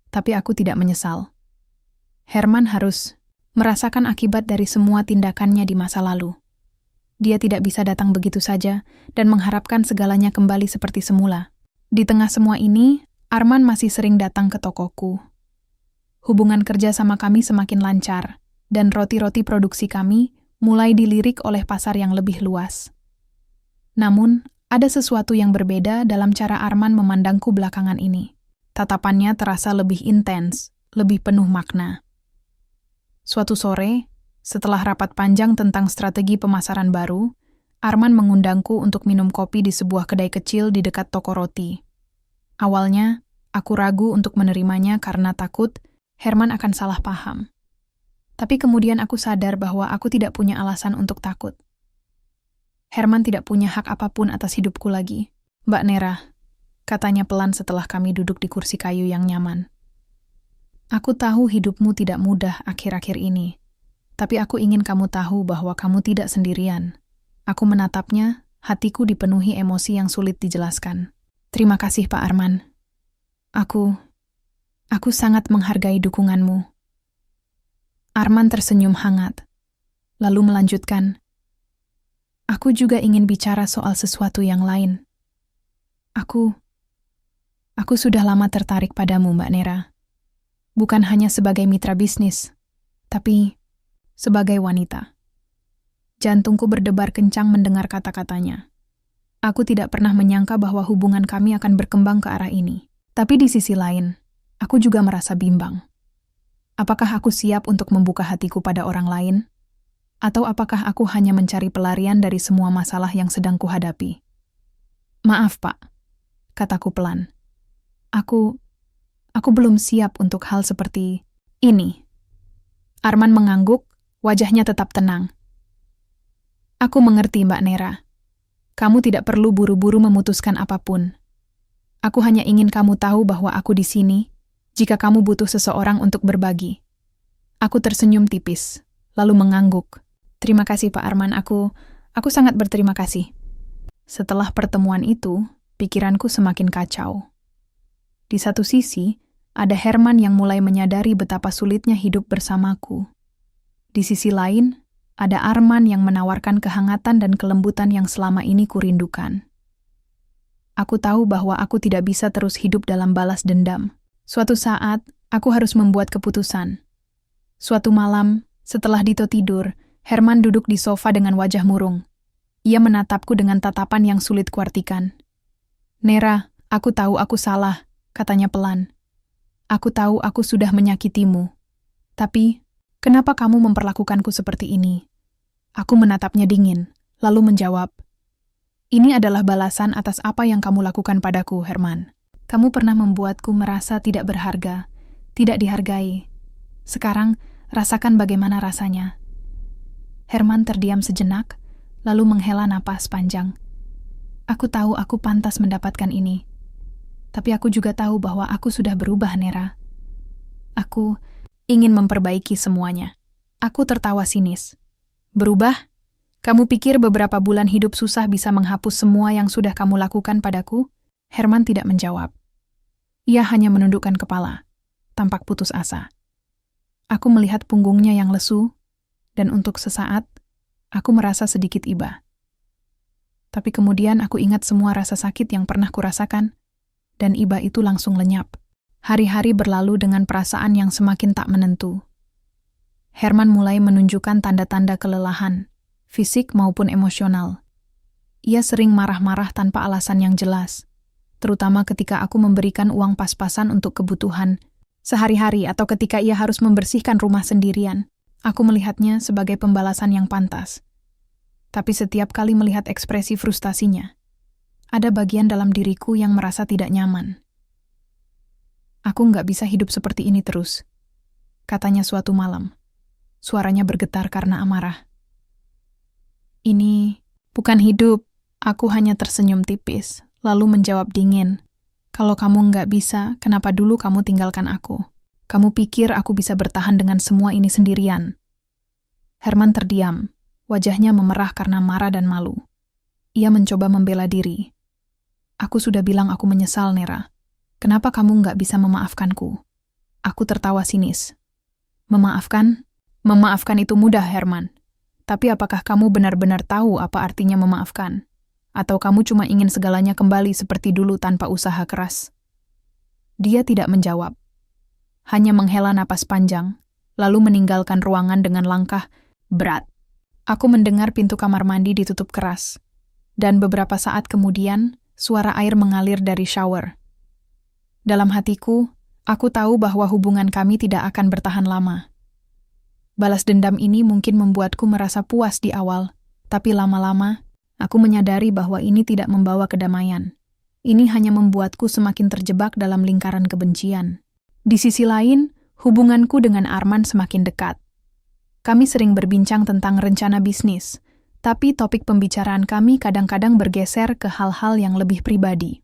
tapi aku tidak menyesal. Herman harus merasakan akibat dari semua tindakannya di masa lalu. Dia tidak bisa datang begitu saja dan mengharapkan segalanya kembali seperti semula. Di tengah semua ini, Arman masih sering datang ke tokoku. Hubungan kerja sama kami semakin lancar, dan roti-roti produksi kami mulai dilirik oleh pasar yang lebih luas. Namun, ada sesuatu yang berbeda dalam cara Arman memandangku belakangan ini. Tatapannya terasa lebih intens, lebih penuh makna. Suatu sore, setelah rapat panjang tentang strategi pemasaran baru, Arman mengundangku untuk minum kopi di sebuah kedai kecil di dekat toko roti. Awalnya, aku ragu untuk menerimanya karena takut Herman akan salah paham. Tapi kemudian aku sadar bahwa aku tidak punya alasan untuk takut. Herman tidak punya hak apapun atas hidupku lagi. "Mbak Nera," katanya pelan setelah kami duduk di kursi kayu yang nyaman. "Aku tahu hidupmu tidak mudah akhir-akhir ini. Tapi aku ingin kamu tahu bahwa kamu tidak sendirian." Aku menatapnya, hatiku dipenuhi emosi yang sulit dijelaskan. "Terima kasih, Pak Arman. Aku sangat menghargai dukunganmu." Arman tersenyum hangat, lalu melanjutkan, "Aku juga ingin bicara soal sesuatu yang lain. Aku sudah lama tertarik padamu, Mbak Nera. Bukan hanya sebagai mitra bisnis, tapi sebagai wanita." Jantungku berdebar kencang mendengar kata-katanya. Aku tidak pernah menyangka bahwa hubungan kami akan berkembang ke arah ini. Tapi di sisi lain, aku juga merasa bimbang. Apakah aku siap untuk membuka hatiku pada orang lain? Atau apakah aku hanya mencari pelarian dari semua masalah yang sedang kuhadapi? "Maaf, Pak," kataku pelan. Aku belum siap untuk hal seperti ini." Arman mengangguk, wajahnya tetap tenang. "Aku mengerti, Mbak Nera. Kamu tidak perlu buru-buru memutuskan apapun. Aku hanya ingin kamu tahu bahwa aku di sini jika kamu butuh seseorang untuk berbagi. Aku tersenyum tipis, lalu mengangguk. Terima kasih Pak Arman, aku sangat berterima kasih. Setelah pertemuan itu, pikiranku semakin kacau. Di satu sisi, ada Herman yang mulai menyadari betapa sulitnya hidup bersamaku. Di sisi lain, ada Arman yang menawarkan kehangatan dan kelembutan yang selama ini kurindukan. Aku tahu bahwa aku tidak bisa terus hidup dalam balas dendam. Suatu saat, aku harus membuat keputusan. Suatu malam, setelah Dito tidur, Herman duduk di sofa dengan wajah murung. Ia menatapku dengan tatapan yang sulit kuartikan. "Nera, aku tahu aku salah," katanya pelan. "Aku tahu aku sudah menyakitimu. Tapi, kenapa kamu memperlakukanku seperti ini?" Aku menatapnya dingin, lalu menjawab, "Ini adalah balasan atas apa yang kamu lakukan padaku, Herman. Kamu pernah membuatku merasa tidak berharga, tidak dihargai. Sekarang, rasakan bagaimana rasanya." Herman terdiam sejenak, lalu menghela napas panjang. "Aku tahu aku pantas mendapatkan ini. Tapi aku juga tahu bahwa aku sudah berubah, Nera. Aku ingin memperbaiki semuanya." Aku tertawa sinis. "Berubah? Kamu pikir beberapa bulan hidup susah bisa menghapus semua yang sudah kamu lakukan padaku?" Herman tidak menjawab. Ia hanya menundukkan kepala, tampak putus asa. Aku melihat punggungnya yang lesu, dan untuk sesaat, aku merasa sedikit iba. Tapi kemudian aku ingat semua rasa sakit yang pernah kurasakan, dan iba itu langsung lenyap. Hari-hari berlalu dengan perasaan yang semakin tak menentu. Herman mulai menunjukkan tanda-tanda kelelahan, fisik maupun emosional. Ia sering marah-marah tanpa alasan yang jelas, terutama ketika aku memberikan uang pas-pasan untuk kebutuhan sehari-hari atau ketika ia harus membersihkan rumah sendirian. Aku melihatnya sebagai pembalasan yang pantas. Tapi setiap kali melihat ekspresi frustasinya, ada bagian dalam diriku yang merasa tidak nyaman. "Aku nggak bisa hidup seperti ini terus," katanya suatu malam. Suaranya bergetar karena amarah. "Ini bukan hidup." Aku hanya tersenyum tipis, lalu menjawab dingin. "Kalau kamu nggak bisa, kenapa dulu kamu tinggalkan aku? Kamu pikir aku bisa bertahan dengan semua ini sendirian?" Herman terdiam, wajahnya memerah karena marah dan malu. Ia mencoba membela diri. "Aku sudah bilang aku menyesal, Nera. Kenapa kamu nggak bisa memaafkanku?" Aku tertawa sinis. "Memaafkan? Memaafkan itu mudah, Herman. Tapi apakah kamu benar-benar tahu apa artinya memaafkan? Atau kamu cuma ingin segalanya kembali seperti dulu tanpa usaha keras?" Dia tidak menjawab. Hanya menghela napas panjang, lalu meninggalkan ruangan dengan langkah berat. Aku mendengar pintu kamar mandi ditutup keras. Dan beberapa saat kemudian, suara air mengalir dari shower. Dalam hatiku, aku tahu bahwa hubungan kami tidak akan bertahan lama. Balas dendam ini mungkin membuatku merasa puas di awal, tapi lama-lama, aku menyadari bahwa ini tidak membawa kedamaian. Ini hanya membuatku semakin terjebak dalam lingkaran kebencian. Di sisi lain, hubunganku dengan Arman semakin dekat. Kami sering berbincang tentang rencana bisnis, tapi topik pembicaraan kami kadang-kadang bergeser ke hal-hal yang lebih pribadi.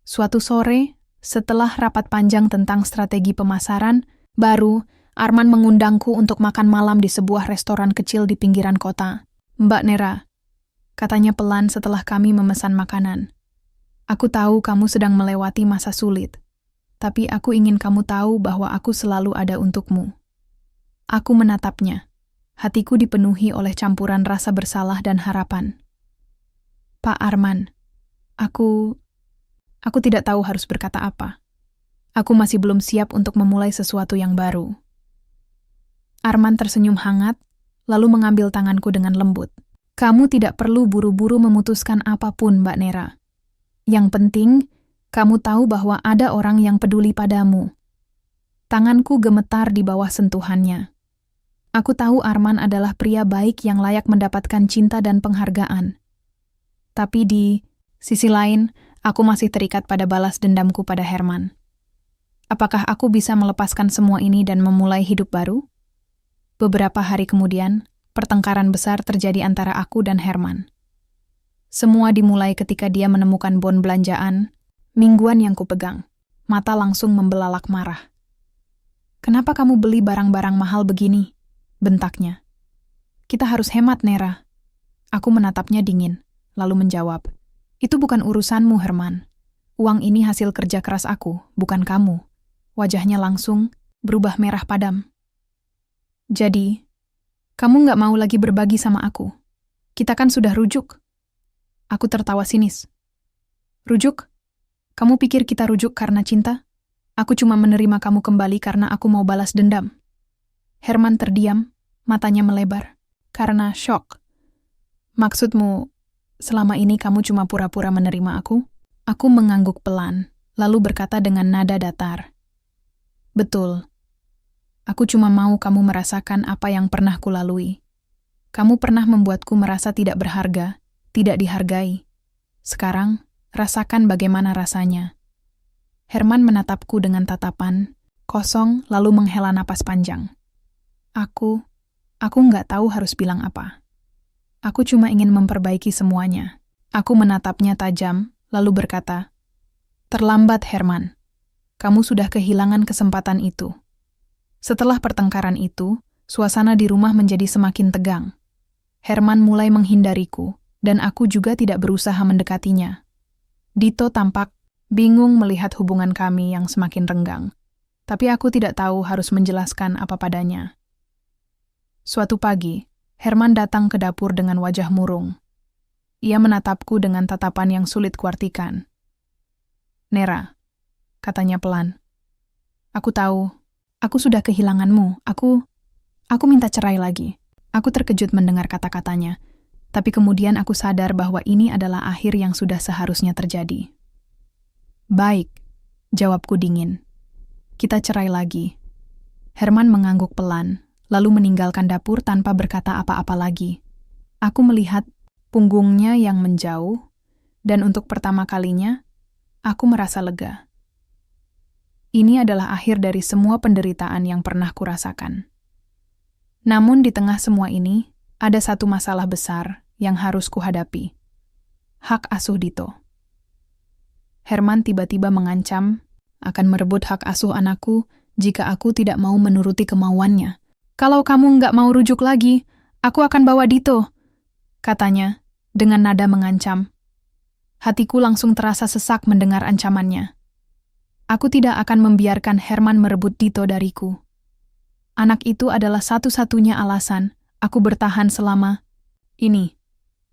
Suatu sore, setelah rapat panjang tentang strategi pemasaran, baru Arman mengundangku untuk makan malam di sebuah restoran kecil di pinggiran kota. "Mbak Nera," katanya pelan setelah kami memesan makanan. "Aku tahu kamu sedang melewati masa sulit, tapi aku ingin kamu tahu bahwa aku selalu ada untukmu." Aku menatapnya. Hatiku dipenuhi oleh campuran rasa bersalah dan harapan. "Pak Arman, aku tidak tahu harus berkata apa. Aku masih belum siap untuk memulai sesuatu yang baru." Arman tersenyum hangat, lalu mengambil tanganku dengan lembut. "Kamu tidak perlu buru-buru memutuskan apapun, Mbak Nera. Yang penting, kamu tahu bahwa ada orang yang peduli padamu." Tanganku gemetar di bawah sentuhannya. Aku tahu Arman adalah pria baik yang layak mendapatkan cinta dan penghargaan. Tapi di sisi lain, aku masih terikat pada balas dendamku pada Herman. Apakah aku bisa melepaskan semua ini dan memulai hidup baru? Beberapa hari kemudian, pertengkaran besar terjadi antara aku dan Herman. Semua dimulai ketika dia menemukan bon belanjaan mingguan yang kupegang. Mata langsung membelalak marah. "Kenapa kamu beli barang-barang mahal begini?" bentaknya. "Kita harus hemat, Nera." Aku menatapnya dingin, lalu menjawab, "Itu bukan urusanmu, Herman. Uang ini hasil kerja keras aku, bukan kamu." Wajahnya langsung berubah merah padam. "Jadi, kamu nggak mau lagi berbagi sama aku? Kita kan sudah rujuk." Aku tertawa sinis. "Rujuk? Kamu pikir kita rujuk karena cinta? Aku cuma menerima kamu kembali karena aku mau balas dendam." Herman terdiam, matanya melebar. Karena syok. "Maksudmu, selama ini kamu cuma pura-pura menerima aku?" Aku mengangguk pelan, lalu berkata dengan nada datar. "Betul. Aku cuma mau kamu merasakan apa yang pernah kulalui. Kamu pernah membuatku merasa tidak berharga, tidak dihargai. Sekarang, rasakan bagaimana rasanya." Herman menatapku dengan tatapan kosong lalu menghela napas panjang. Aku nggak tahu harus bilang apa. Aku cuma ingin memperbaiki semuanya. Aku menatapnya tajam, lalu berkata, "Terlambat, Herman. Kamu sudah kehilangan kesempatan itu." Setelah pertengkaran itu, suasana di rumah menjadi semakin tegang. Herman mulai menghindariku, dan aku juga tidak berusaha mendekatinya. Dito tampak bingung melihat hubungan kami yang semakin renggang, tapi aku tidak tahu harus menjelaskan apa padanya. Suatu pagi, Herman datang ke dapur dengan wajah murung. Ia menatapku dengan tatapan yang sulit kuartikan. "Nera," katanya pelan. "Aku tahu, aku sudah kehilanganmu. Aku minta cerai lagi." Aku terkejut mendengar kata-katanya, tapi kemudian aku sadar bahwa ini adalah akhir yang sudah seharusnya terjadi. "Baik," jawabku dingin. "Kita cerai lagi." Herman mengangguk pelan, lalu meninggalkan dapur tanpa berkata apa-apa lagi. Aku melihat punggungnya yang menjauh, dan untuk pertama kalinya, aku merasa lega. Ini adalah akhir dari semua penderitaan yang pernah kurasakan. Namun di tengah semua ini, ada satu masalah besar yang harus kuhadapi. Hak asuh Dito. Herman tiba-tiba mengancam akan merebut hak asuh anakku jika aku tidak mau menuruti kemauannya. "Kalau kamu nggak mau rujuk lagi, aku akan bawa Dito," katanya dengan nada mengancam. Hatiku langsung terasa sesak mendengar ancamannya. Aku tidak akan membiarkan Herman merebut Dito dariku. Anak itu adalah satu-satunya alasan aku bertahan selama ini.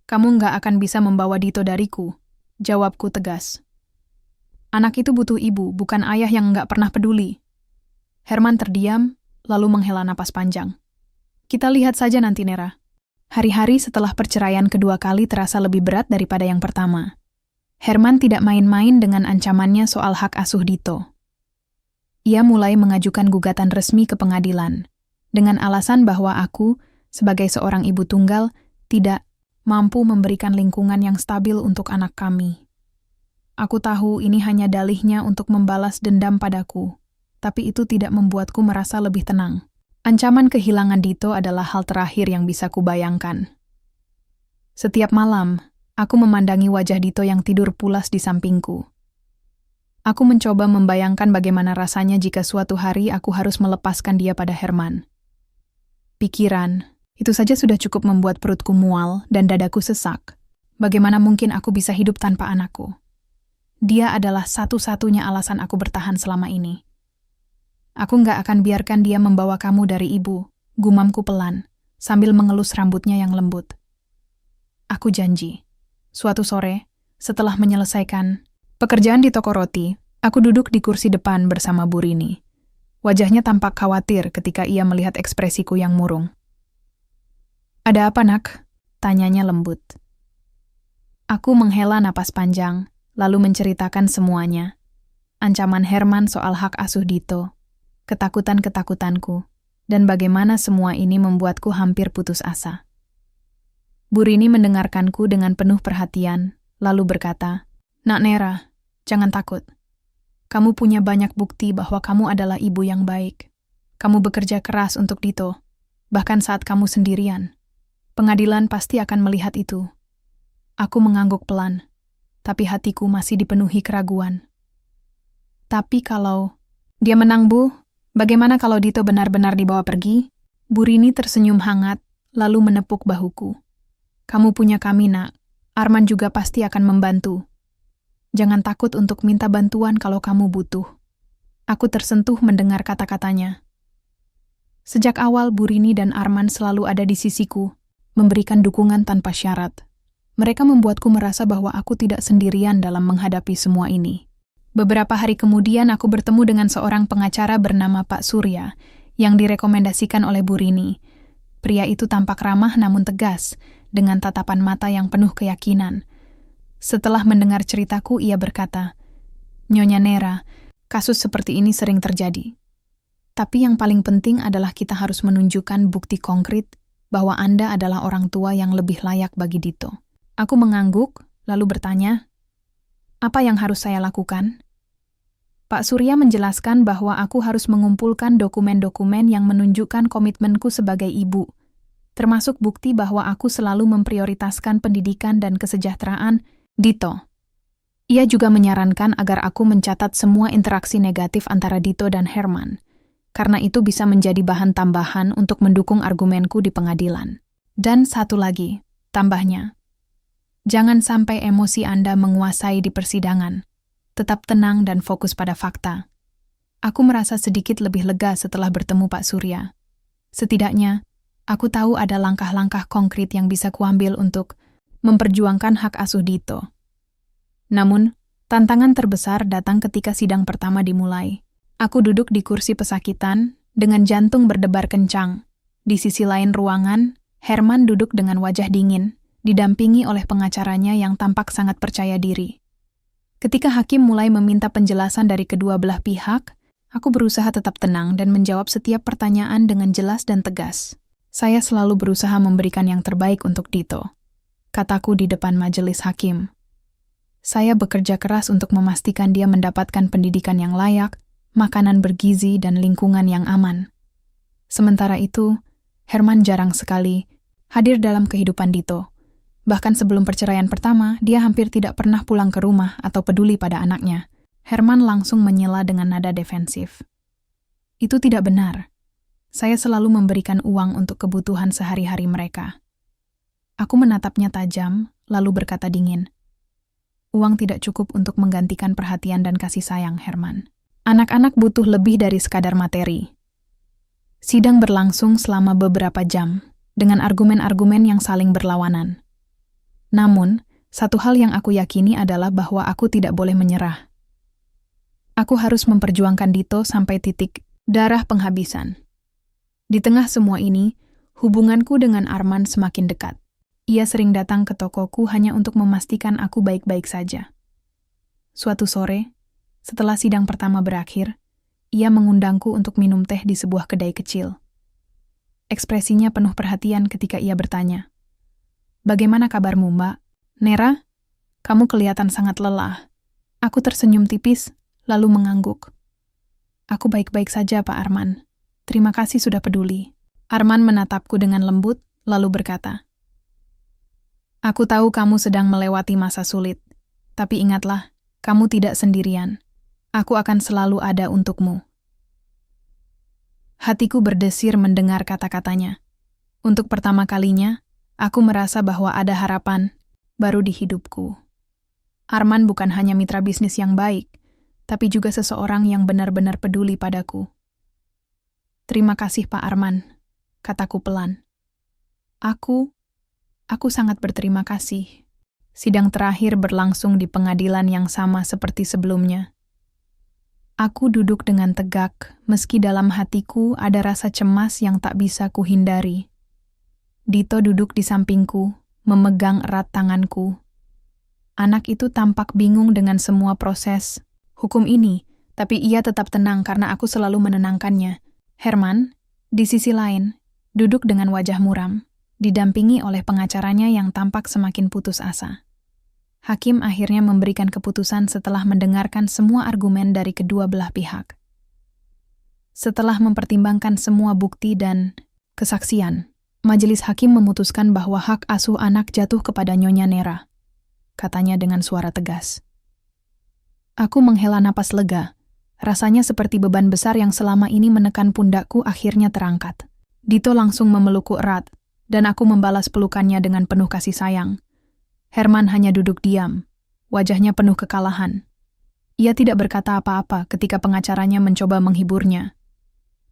"Kamu nggak akan bisa membawa Dito dariku," jawabku tegas. "Anak itu butuh ibu, bukan ayah yang nggak pernah peduli." Herman terdiam, lalu menghela napas panjang. "Kita lihat saja nanti, Nera." Hari-hari setelah perceraian kedua kali terasa lebih berat daripada yang pertama. Herman tidak main-main dengan ancamannya soal hak asuh Dito. Ia mulai mengajukan gugatan resmi ke pengadilan, dengan alasan bahwa aku, sebagai seorang ibu tunggal, tidak mampu memberikan lingkungan yang stabil untuk anak kami. Aku tahu ini hanya dalihnya untuk membalas dendam padaku, tapi itu tidak membuatku merasa lebih tenang. Ancaman kehilangan Dito adalah hal terakhir yang bisa kubayangkan. Setiap malam, aku memandangi wajah Dito yang tidur pulas di sampingku. Aku mencoba membayangkan bagaimana rasanya jika suatu hari aku harus melepaskan dia pada Herman. Pikiran, itu saja sudah cukup membuat perutku mual dan dadaku sesak. Bagaimana mungkin aku bisa hidup tanpa anakku? Dia adalah satu-satunya alasan aku bertahan selama ini. "Aku nggak akan biarkan dia membawa kamu dari ibu," gumamku pelan, sambil mengelus rambutnya yang lembut. Aku janji. Suatu sore, setelah menyelesaikan pekerjaan di toko roti, aku duduk di kursi depan bersama Bu Rini. Wajahnya tampak khawatir ketika ia melihat ekspresiku yang murung. "Ada apa, Nak?" tanyanya lembut. Aku menghela napas panjang, lalu menceritakan semuanya. Ancaman Herman soal hak asuh Dito, ketakutan-ketakutanku, dan bagaimana semua ini membuatku hampir putus asa. Bu Rini mendengarkanku dengan penuh perhatian, lalu berkata, "Nak Nera, jangan takut. Kamu punya banyak bukti bahwa kamu adalah ibu yang baik. Kamu bekerja keras untuk Dito, bahkan saat kamu sendirian. Pengadilan pasti akan melihat itu." Aku mengangguk pelan, tapi hatiku masih dipenuhi keraguan. Tapi kalau dia menang, Bu, bagaimana kalau Dito benar-benar dibawa pergi? Bu Rini tersenyum hangat, lalu menepuk bahuku. Kamu punya kami, Nak. Arman juga pasti akan membantu. Jangan takut untuk minta bantuan kalau kamu butuh. Aku tersentuh mendengar kata-katanya. Sejak awal, Bu Rini dan Arman selalu ada di sisiku, memberikan dukungan tanpa syarat. Mereka membuatku merasa bahwa aku tidak sendirian dalam menghadapi semua ini. Beberapa hari kemudian aku bertemu dengan seorang pengacara bernama Pak Surya yang direkomendasikan oleh Bu Rini. Pria itu tampak ramah namun tegas, dengan tatapan mata yang penuh keyakinan. Setelah mendengar ceritaku, ia berkata, "Nyonya Nera, kasus seperti ini sering terjadi. Tapi yang paling penting adalah kita harus menunjukkan bukti konkret bahwa Anda adalah orang tua yang lebih layak bagi Dito." Aku mengangguk, lalu bertanya, "Apa yang harus saya lakukan?" Pak Surya menjelaskan bahwa aku harus mengumpulkan dokumen-dokumen yang menunjukkan komitmenku sebagai ibu, termasuk bukti bahwa aku selalu memprioritaskan pendidikan dan kesejahteraan Dito. Ia juga menyarankan agar aku mencatat semua interaksi negatif antara Dito dan Herman, karena itu bisa menjadi bahan tambahan untuk mendukung argumenku di pengadilan. Dan satu lagi, tambahnya, jangan sampai emosi Anda menguasai di persidangan. Tetap tenang dan fokus pada fakta. Aku merasa sedikit lebih lega setelah bertemu Pak Surya. Setidaknya, aku tahu ada langkah-langkah konkret yang bisa kuambil untuk memperjuangkan hak asuh Dito. Namun, tantangan terbesar datang ketika sidang pertama dimulai. Aku duduk di kursi pesakitan dengan jantung berdebar kencang. Di sisi lain ruangan, Herman duduk dengan wajah dingin, didampingi oleh pengacaranya yang tampak sangat percaya diri. Ketika hakim mulai meminta penjelasan dari kedua belah pihak, aku berusaha tetap tenang dan menjawab setiap pertanyaan dengan jelas dan tegas. Saya selalu berusaha memberikan yang terbaik untuk Dito, kataku di depan majelis hakim. Saya bekerja keras untuk memastikan dia mendapatkan pendidikan yang layak, makanan bergizi, dan lingkungan yang aman. Sementara itu, Herman jarang sekali hadir dalam kehidupan Dito. Bahkan sebelum perceraian pertama, dia hampir tidak pernah pulang ke rumah atau peduli pada anaknya. Herman langsung menyela dengan nada defensif. Itu tidak benar. Saya selalu memberikan uang untuk kebutuhan sehari-hari mereka. Aku menatapnya tajam, lalu berkata dingin, "Uang tidak cukup untuk menggantikan perhatian dan kasih sayang, Herman. Anak-anak butuh lebih dari sekadar materi." Sidang berlangsung selama beberapa jam, dengan argumen-argumen yang saling berlawanan. Namun, satu hal yang aku yakini adalah bahwa aku tidak boleh menyerah. Aku harus memperjuangkan Dito sampai titik darah penghabisan. Di tengah semua ini, hubunganku dengan Arman semakin dekat. Ia sering datang ke tokoku hanya untuk memastikan aku baik-baik saja. Suatu sore, setelah sidang pertama berakhir, ia mengundangku untuk minum teh di sebuah kedai kecil. Ekspresinya penuh perhatian ketika ia bertanya, "Bagaimana kabarmu, Mbak?" "Nera, kamu kelihatan sangat lelah." Aku tersenyum tipis, lalu mengangguk. "Aku baik-baik saja, Pak Arman. Terima kasih sudah peduli." Arman menatapku dengan lembut, lalu berkata, "Aku tahu kamu sedang melewati masa sulit, tapi ingatlah, kamu tidak sendirian. Aku akan selalu ada untukmu." Hatiku berdesir mendengar kata-katanya. Untuk pertama kalinya, aku merasa bahwa ada harapan baru di hidupku. Arman bukan hanya mitra bisnis yang baik, tapi juga seseorang yang benar-benar peduli padaku. "Terima kasih, Pak Arman," kataku pelan. Aku sangat berterima kasih." Sidang terakhir berlangsung di pengadilan yang sama seperti sebelumnya. Aku duduk dengan tegak, meski dalam hatiku ada rasa cemas yang tak bisa kuhindari. Dito duduk di sampingku, memegang erat tanganku. Anak itu tampak bingung dengan semua proses hukum ini, tapi ia tetap tenang karena aku selalu menenangkannya. Herman, di sisi lain, duduk dengan wajah muram, didampingi oleh pengacaranya yang tampak semakin putus asa. Hakim akhirnya memberikan keputusan setelah mendengarkan semua argumen dari kedua belah pihak. Setelah mempertimbangkan semua bukti dan kesaksian, majelis hakim memutuskan bahwa hak asuh anak jatuh kepada Nyonya Nera, katanya dengan suara tegas. Aku menghela napas lega, Rasanya seperti beban besar yang selama ini menekan pundakku akhirnya terangkat. Dito langsung memelukku erat, dan aku membalas pelukannya dengan penuh kasih sayang. Herman hanya duduk diam, wajahnya penuh kekalahan. Ia tidak berkata apa-apa ketika pengacaranya mencoba menghiburnya.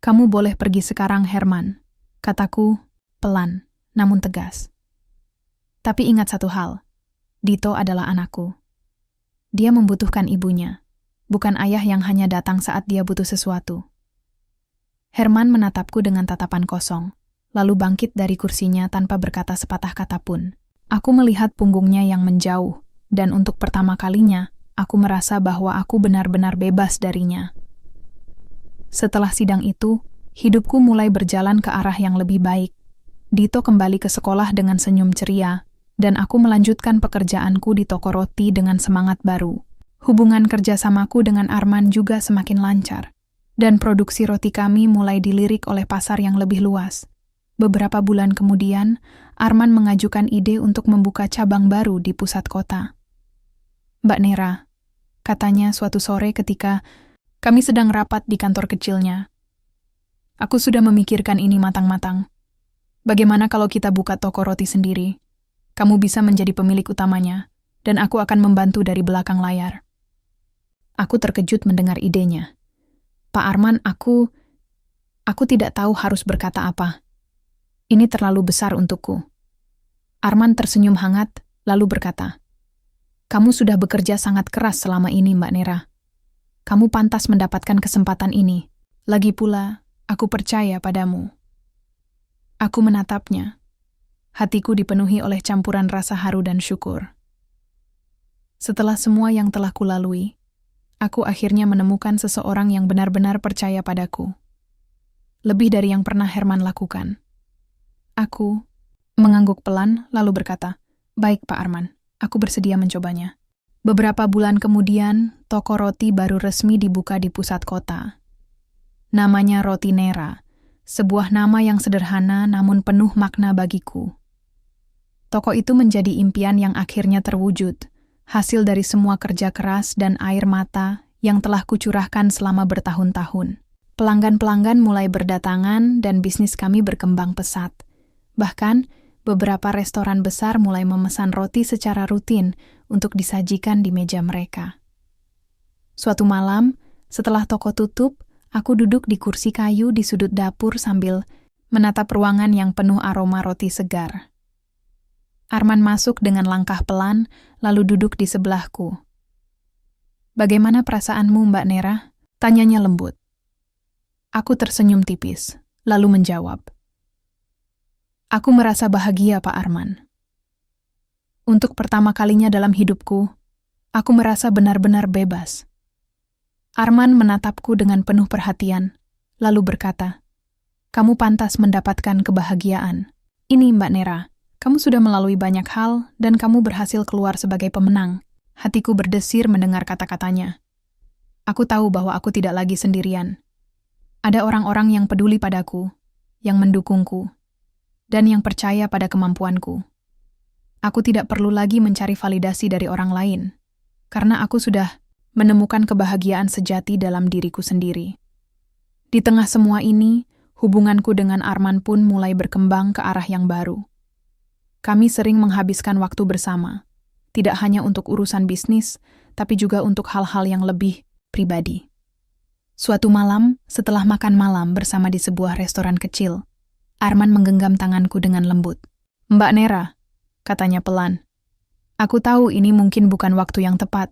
"Kamu boleh pergi sekarang, Herman," kataku, pelan, namun tegas. Tapi ingat satu hal, Dito adalah anakku. Dia membutuhkan ibunya, bukan ayah yang hanya datang saat dia butuh sesuatu. Herman menatapku dengan tatapan kosong, lalu bangkit dari kursinya tanpa berkata sepatah kata pun. Aku melihat punggungnya yang menjauh, dan untuk pertama kalinya, aku merasa bahwa aku benar-benar bebas darinya. Setelah sidang itu, hidupku mulai berjalan ke arah yang lebih baik. Dito kembali ke sekolah dengan senyum ceria, dan aku melanjutkan pekerjaanku di toko roti dengan semangat baru. Hubungan kerjasamaku dengan Arman juga semakin lancar, dan produksi roti kami mulai dilirik oleh pasar yang lebih luas. Beberapa bulan kemudian, Arman mengajukan ide untuk membuka cabang baru di pusat kota. "Mbak Nera," katanya suatu sore ketika kami sedang rapat di kantor kecilnya, "aku sudah memikirkan ini matang-matang. Bagaimana kalau kita buka toko roti sendiri? Kamu bisa menjadi pemilik utamanya, dan aku akan membantu dari belakang layar." Aku terkejut mendengar idenya. "Pak Arman, aku tidak tahu harus berkata apa. Ini terlalu besar untukku." Arman tersenyum hangat, lalu berkata, "Kamu sudah bekerja sangat keras selama ini, Mbak Nera. Kamu pantas mendapatkan kesempatan ini. Lagi pula, aku percaya padamu." Aku menatapnya. Hatiku dipenuhi oleh campuran rasa haru dan syukur. Setelah semua yang telah kulalui, aku akhirnya menemukan seseorang yang benar-benar percaya padaku. Lebih dari yang pernah Herman lakukan. Aku mengangguk pelan lalu berkata, "Baik Pak Arman, aku bersedia mencobanya." Beberapa bulan kemudian, toko roti baru resmi dibuka di pusat kota. Namanya Roti Nera, sebuah nama yang sederhana namun penuh makna bagiku. Toko itu menjadi impian yang akhirnya terwujud, hasil dari semua kerja keras dan air mata yang telah kucurahkan selama bertahun-tahun. Pelanggan-pelanggan mulai berdatangan dan bisnis kami berkembang pesat. Bahkan, beberapa restoran besar mulai memesan roti secara rutin untuk disajikan di meja mereka. Suatu malam, setelah toko tutup, aku duduk di kursi kayu di sudut dapur sambil menatap ruangan yang penuh aroma roti segar. Arman masuk dengan langkah pelan, lalu duduk di sebelahku. "Bagaimana perasaanmu, Mbak Nera?" tanyanya lembut. Aku tersenyum tipis, lalu menjawab, "Aku merasa bahagia, Pak Arman. Untuk pertama kalinya dalam hidupku, aku merasa benar-benar bebas." Arman menatapku dengan penuh perhatian, lalu berkata, "Kamu pantas mendapatkan kebahagiaan. Ini Mbak Nera, kamu sudah melalui banyak hal dan kamu berhasil keluar sebagai pemenang." Hatiku berdesir mendengar kata-katanya. Aku tahu bahwa aku tidak lagi sendirian. Ada orang-orang yang peduli padaku, yang mendukungku, dan yang percaya pada kemampuanku. Aku tidak perlu lagi mencari validasi dari orang lain, karena aku sudah menemukan kebahagiaan sejati dalam diriku sendiri. Di tengah semua ini, hubunganku dengan Arman pun mulai berkembang ke arah yang baru. Kami sering menghabiskan waktu bersama, tidak hanya untuk urusan bisnis, tapi juga untuk hal-hal yang lebih pribadi. Suatu malam, setelah makan malam bersama di sebuah restoran kecil, Arman menggenggam tanganku dengan lembut. "Mbak Nera," katanya pelan, "aku tahu ini mungkin bukan waktu yang tepat.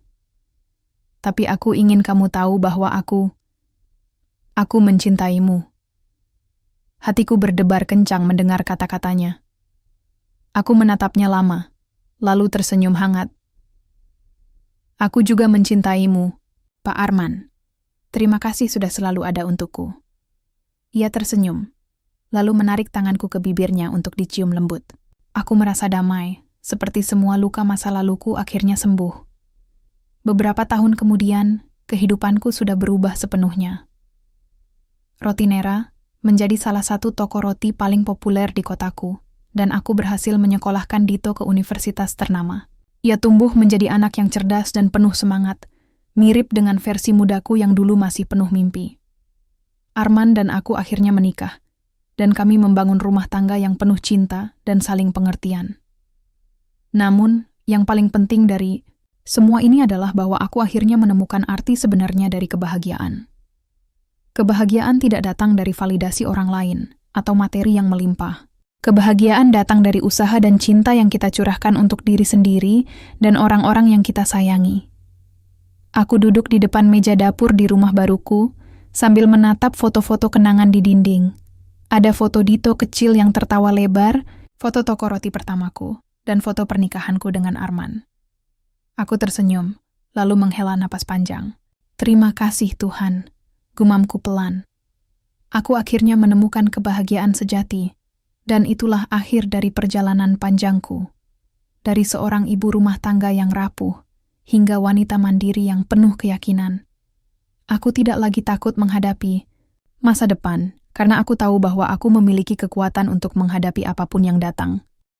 Tapi aku ingin kamu tahu bahwa aku mencintaimu." Hatiku berdebar kencang mendengar kata-katanya. Aku menatapnya lama, lalu tersenyum hangat. "Aku juga mencintaimu, Pak Arman. Terima kasih sudah selalu ada untukku." Ia tersenyum, lalu menarik tanganku ke bibirnya untuk dicium lembut. Aku merasa damai, seperti semua luka masa laluku akhirnya sembuh. Beberapa tahun kemudian, kehidupanku sudah berubah sepenuhnya. Roti Nera menjadi salah satu toko roti paling populer di kotaku, dan aku berhasil menyekolahkan Dito ke universitas ternama. Ia tumbuh menjadi anak yang cerdas dan penuh semangat, mirip dengan versi mudaku yang dulu masih penuh mimpi. Arman dan aku akhirnya menikah, dan kami membangun rumah tangga yang penuh cinta dan saling pengertian. Namun, yang paling penting dari semua ini adalah bahwa aku akhirnya menemukan arti sebenarnya dari kebahagiaan. Kebahagiaan tidak datang dari validasi orang lain atau materi yang melimpah. Kebahagiaan datang dari usaha dan cinta yang kita curahkan untuk diri sendiri dan orang-orang yang kita sayangi. Aku duduk di depan meja dapur di rumah baruku, sambil menatap foto-foto kenangan di dinding. Ada foto Dito kecil yang tertawa lebar, foto toko roti pertamaku, dan foto pernikahanku dengan Arman. Aku tersenyum, lalu menghela napas panjang. Terima kasih Tuhan, gumamku pelan. Aku akhirnya menemukan kebahagiaan sejati, dan itulah akhir dari perjalanan panjangku. Dari seorang ibu rumah tangga yang rapuh, hingga wanita mandiri yang penuh keyakinan. Aku tidak lagi takut menghadapi masa depan, karena aku tahu bahwa aku memiliki kekuatan untuk menghadapi apapun yang datang.